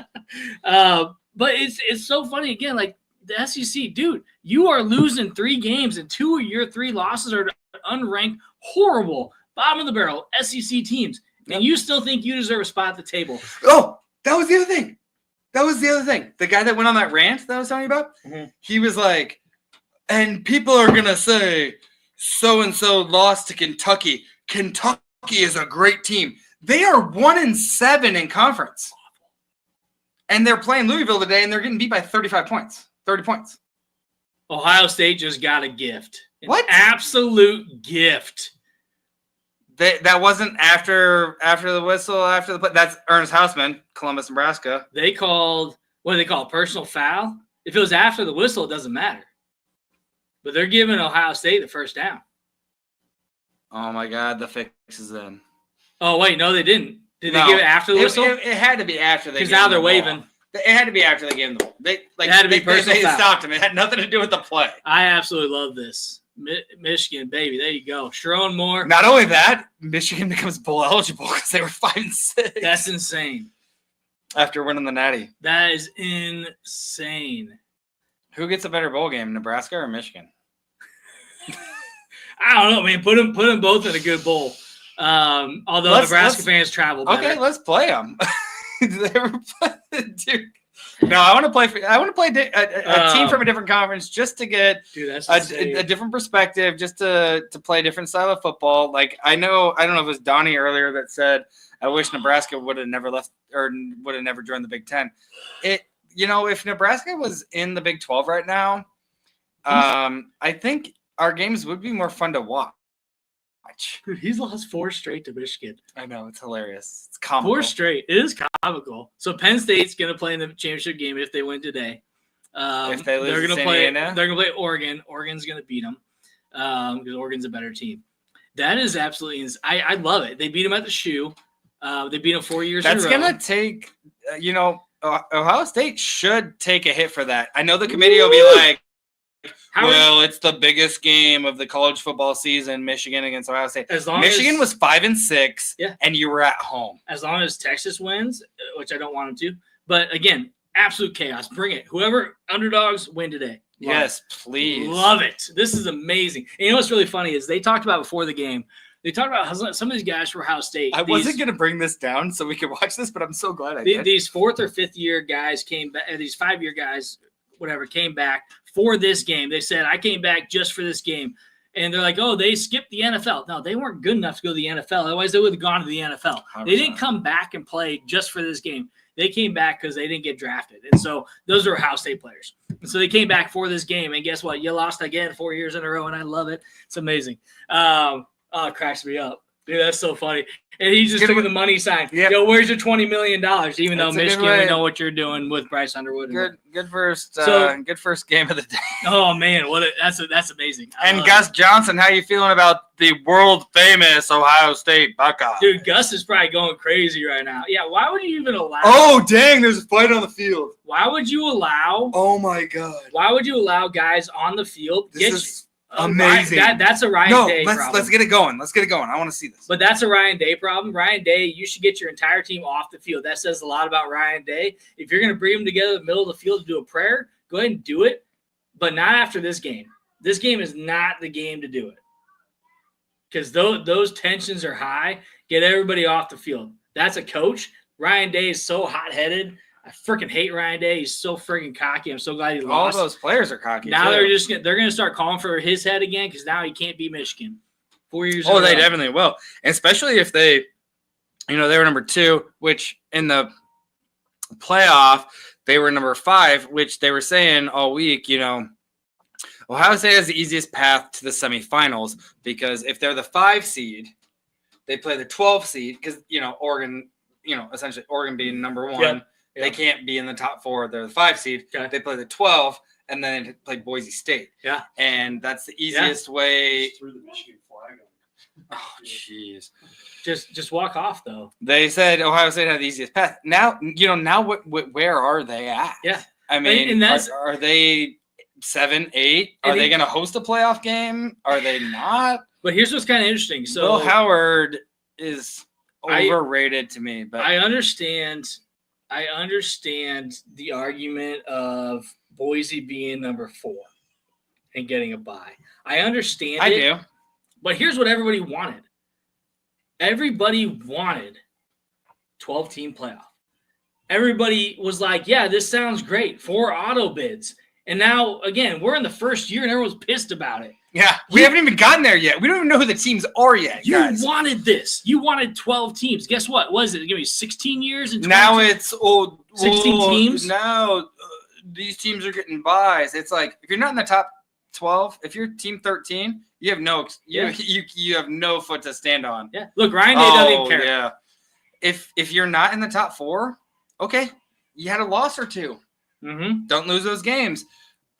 C: But it's so funny again. Like the SEC, dude, you are losing 3 games, and 2 of your 3 losses are to unranked, horrible, bottom of the barrel SEC teams, and you still think you deserve a spot at the table.
D: Oh, that was the other thing. The guy that went on that rant that I was telling you about, he was like, and people are going to say so-and-so lost to Kentucky. Kentucky is a great team. They are 1-7 in conference. And they're playing Louisville today, and they're getting beat by 30 points.
C: Ohio State just got a gift.
D: What?
C: Absolute gift.
D: That wasn't after the whistle, after the play. That's Ernest Hausman, Columbus, Nebraska.
C: They called, what do they call it, personal foul? If it was after the whistle, it doesn't matter. But they're giving Ohio State the first down.
D: Oh, my God, the fix is in.
C: Oh, wait, no, they didn't. Did they give it after the whistle?
D: It had to be after they gave
C: because now they're waving.
D: It had to be after they gave him the ball. It
C: had to be personal
D: they
C: foul.
D: stopped him. It had nothing to do with the play.
C: I absolutely love this. Michigan, baby. There you go. Sharon Moore.
D: Not only that, Michigan becomes bowl eligible because they were 5-6.
C: That's insane.
D: After winning the Natty.
C: That is insane.
D: Who gets a better bowl game, Nebraska or Michigan?
C: I don't know, man. Put them both in a good bowl. Although Nebraska fans travel better.
D: Okay, let's play them. Did they ever play the Duke? No, I want to play a team from a different conference just to get
C: Dude, that's
D: a different perspective, just to play a different style of football. Like I don't know if it was Donnie earlier that said, I wish Nebraska would have never left or would have never joined the Big Ten. If Nebraska was in the Big 12 right now, I think our games would be more fun to watch.
C: Dude, he's lost 4 straight to Michigan.
D: I know, it's hilarious. It's comical.
C: 4 straight. It is comical. So Penn State's gonna play in the championship game if they win today.
D: If they lose,
C: they're gonna
D: to
C: play.
D: Indiana?
C: They're gonna play Oregon. Oregon's gonna beat them because Oregon's a better team. That is absolutely. I love it. They beat them at the shoe. They beat them 4 years.
D: That's
C: in a row.
D: gonna take. Ohio State should take a hit for that. I know the committee will be like, it's the biggest game of the college football season, Michigan against Ohio State. Michigan was 5-6, and you were at home.
C: As long as Texas wins, which I don't want them to. But again, absolute chaos. Bring it. Whoever underdogs win today.
D: Yes, please.
C: Love it. This is amazing. And you know what's really funny is they talked about before the game. They talked about how some of these guys from Ohio State.
D: I wasn't going to bring this down so we could watch this, but I'm so glad I did.
C: These 4th or 5th year guys came back. These 5-year guys, whatever, came back for this game. They said, I came back just for this game. And they're like, oh, they skipped the NFL. No, they weren't good enough to go to the NFL. Otherwise, they would have gone to the NFL. 100%. They didn't come back and play just for this game. They came back because they didn't get drafted. And so those are Ohio State players. And so they came back for this game. And guess what? You lost again 4 years in a row, and I love it. It's amazing. It cracks me up. Dude, that's so funny. And he's just doing the money sign. Yep. Yo, where's your $20 million? Even though Michigan, we know what you're doing with Bryce Underwood.
D: Good first game of the day.
C: Oh man, that's amazing.
D: And Gus Johnson, how you feeling about the world famous Ohio State Buckeyes?
C: Dude, Gus is probably going crazy right now. Yeah, why would you even allow?
D: Oh dang, there's a fight on the field.
C: Why would you allow?
D: Oh my god.
C: Why would you allow guys on the field?
D: This is amazing.
C: That's a Ryan Day problem.
D: Let's get it going. I want to see this.
C: But that's a Ryan Day problem. Ryan Day, you should get your entire team off the field. That says a lot about Ryan Day. If you're going to bring them together in the middle of the field to do a prayer, go ahead and do it. But not after this game. This game is not the game to do it. Because those tensions are high. Get everybody off the field. That's a coach. Ryan Day is so hot-headed. I freaking hate Ryan Day. He's so freaking cocky. I'm so glad he lost.
D: All those players are cocky.
C: Now they're going to start calling for his head again because now he can't beat Michigan. 4 years.
D: Oh, they definitely will, especially if they were number 2, which in the playoff they were number 5, which they were saying all week. Ohio State has the easiest path to the semifinals because if they're the 5 seed, they play the 12 seed because Oregon, essentially Oregon being number 1. Yep. They can't be in the top 4. They're the 5 seed. Okay. They play the 12, and then they play Boise State.
C: Yeah.
D: And that's the easiest way.
E: Through the Michigan flag.
D: Oh, jeez.
C: Just walk off, though.
D: They said Ohio State had the easiest path. Now, where are they at?
C: Yeah.
D: I mean,
C: and that's,
D: are they 7, 8? Are they going to host a playoff game? Are they not?
C: But here's what's kind of interesting. So
D: Will Howard is overrated to me. But
C: I understand the argument of Boise being number 4 and getting a bye. I understand
D: I do.
C: But here's what everybody wanted. Everybody wanted 12-team playoff. Everybody was like, yeah, this sounds great. 4 auto bids. And now, again, we're in the first year and everyone's pissed about it.
D: Yeah, we haven't even gotten there yet. We don't even know who the teams are yet,
C: guys. You wanted this. You wanted 12 teams. Guess what? Was it going to be 16 years? And
D: now it's
C: 16 teams?
D: Now these teams are getting buys. It's like if you're not in the top 12, if you're team 13, you have no you have no foot to stand on.
C: Yeah. Look, Ryan Day doesn't even care.
D: Yeah. If you're not in the top 4, okay, you had a loss or 2.
C: Mm-hmm.
D: Don't lose those games.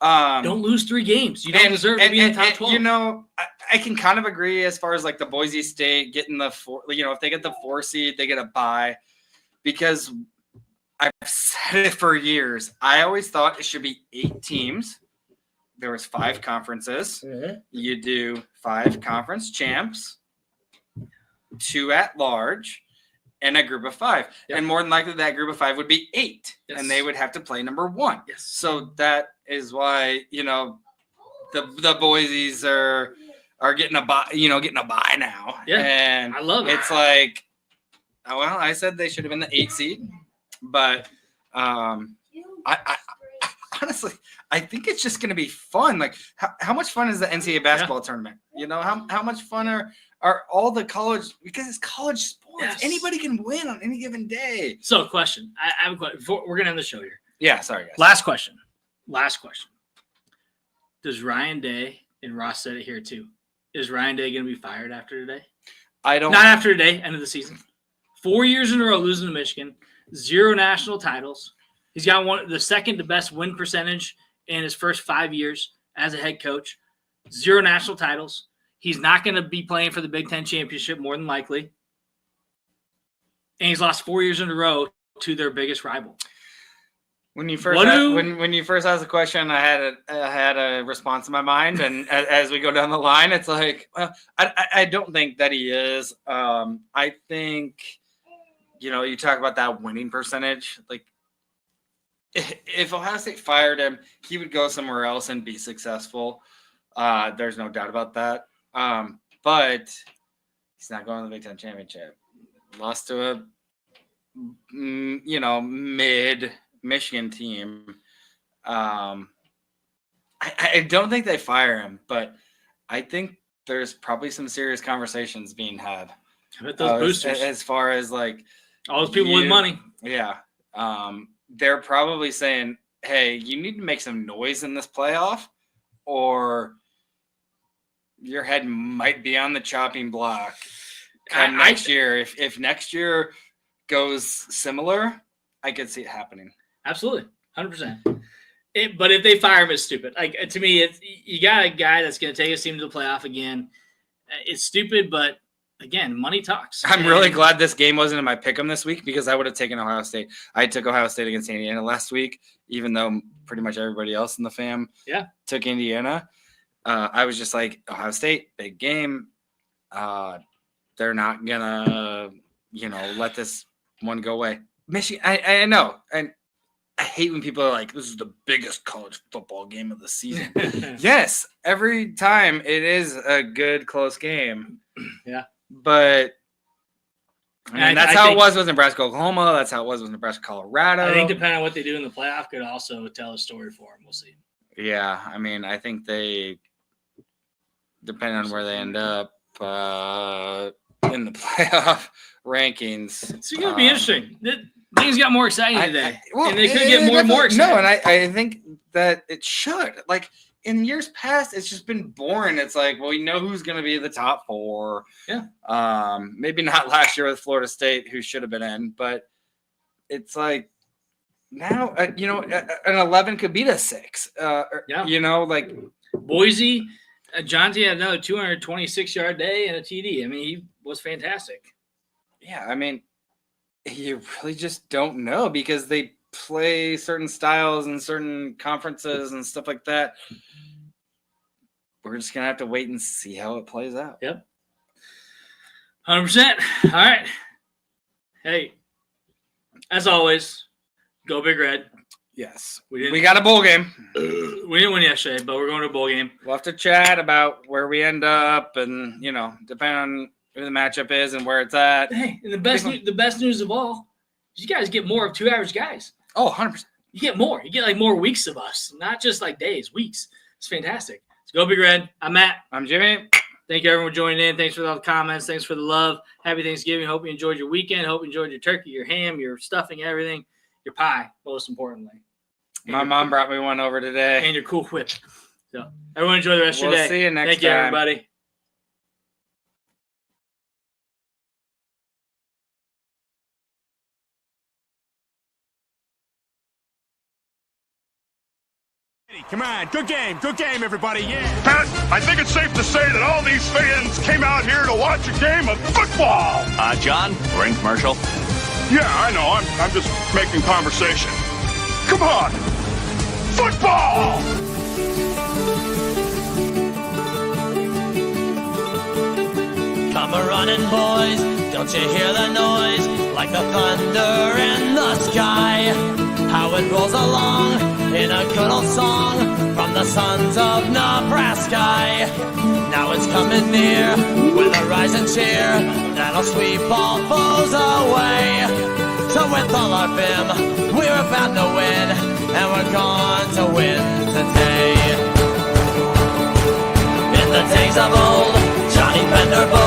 C: Don't lose 3 games. You don't deserve to be in the top 12.
D: I can kind of agree as far as like the Boise State getting the 4. If they get the 4 seed, they get a bye. Because I've said it for years. I always thought it should be 8 teams. There was 5 conferences.
C: Mm-hmm.
D: You do 5 conference champs, 2 at large, and a group of 5. Yep. And more than likely that group of 5 would be 8. Yes. And they would have to play number 1.
C: Yes.
D: So that is why, the Boise's are getting a bye, getting a bye now.
C: Yeah.
D: And
C: I love it.
D: It's like, well, I said they should have been the 8 seed, but I honestly, I think it's just going to be fun. Like, how much fun is the NCAA basketball tournament? You know, how much fun are all the college, because it's college sports.
C: Yes.
D: Anybody can win on any given day.
C: So, question. I have a question. We're going to end the show here.
D: Yeah, sorry, guys.
C: Last question. Does Ryan Day, and Ross said it here too, is Ryan Day going to be fired after today? Not after today, end of the season. 4 years in a row losing to Michigan, 0 national titles. He's got the second to best win percentage in his first 5 years as a head coach, 0 national titles. He's not going to be playing for the Big Ten championship more than likely. And he's lost 4 years in a row to their biggest rival.
D: When you first asked the question, I had a response in my mind, and as we go down the line, it's like, well, I don't think that he is. I think, you talk about that winning percentage. Like, if Ohio State fired him, he would go somewhere else and be successful. There's no doubt about that. But he's not going to the Big Ten championship. Lost to a, mid Michigan team. I don't think they fire him, but I think there's probably some serious conversations being had.
C: I bet those boosters,
D: as far as like
C: all those people with money.
D: Yeah. They're probably saying, hey, you need to make some noise in this playoff, or your head might be on the chopping block next year. If next year goes similar, I could see it happening.
C: Absolutely, 100%. But if they fire him, it's stupid. Like, to me, you got a guy that's going to take his team to the playoff again. It's stupid, but again, money talks.
D: I'm really glad this game wasn't in my pick'em this week, because I would have taken Ohio State. I took Ohio State against Indiana last week, even though pretty much everybody else in the fam took Indiana. I was just like, Ohio State, big game. They're not gonna, let this one go away. Michigan, I know, and I hate when people are like, this is the biggest college football game of the season. Yes, every time it is a good, close game.
C: Yeah.
D: But that's how it was with Nebraska, Oklahoma. That's how it was with Nebraska, Colorado.
C: I think depending on what they do in the playoff could also tell a story for them. We'll see.
D: Yeah, I think they, depending on where they end up in the playoff rankings.
C: It's going to be interesting. Things got more exciting today. And they could get more and more exciting.
D: No, and I think that it should. Like, in years past, it's just been boring. It's like, well, you know who's going to be the top 4.
C: Yeah.
D: Maybe not last year with Florida State, who should have been in, but it's like now, an 11 could beat a 6. Like
C: Boise, Jonty had another 226-yard day and a TD. I mean, he was fantastic.
D: Yeah, you really just don't know, because they play certain styles and certain conferences and stuff like that. We're just going to have to wait and see how it plays out.
C: Yep. 100%. All right. Hey, as always, go Big Red.
D: Yes. We got a bowl game.
C: We didn't win yesterday, but we're going to a bowl game.
D: We'll have to chat about where we end up and, depending on who the matchup is and where it's at.
C: Hey, and the best news of all is you guys get more of 2 average guys.
D: Oh, 100%.
C: You get more. You get like more weeks of us, not just like days, weeks. It's fantastic. Let's go Big Red. I'm Matt.
D: I'm Jimmy.
C: Thank you, everyone, for joining in. Thanks for all the comments. Thanks for the love. Happy Thanksgiving. Hope you enjoyed your weekend. Hope you enjoyed your turkey, your ham, your stuffing, everything. Your pie, most importantly.
D: My mom brought me one over today.
C: And your cool whip. So, everyone enjoy the rest of your day.
D: We'll see you next time.
C: Thank you, everybody.
E: Come on, good game, everybody, yeah.
F: Pat, I think it's safe to say that all these fans came out here to watch a game of football.
G: John, we're in commercial.
F: Yeah, I know. I'm just making conversation. Come on, football!
B: Come a-running, boys, don't you hear the noise? Like the thunder in the sky. How it rolls along in a good old song from the sons of Nebraska. Now it's coming near with a rising cheer that'll sweep all foes away. So with all our vim, we're about to win. and we're going to win today. In the days of old, Johnny Vanderbilt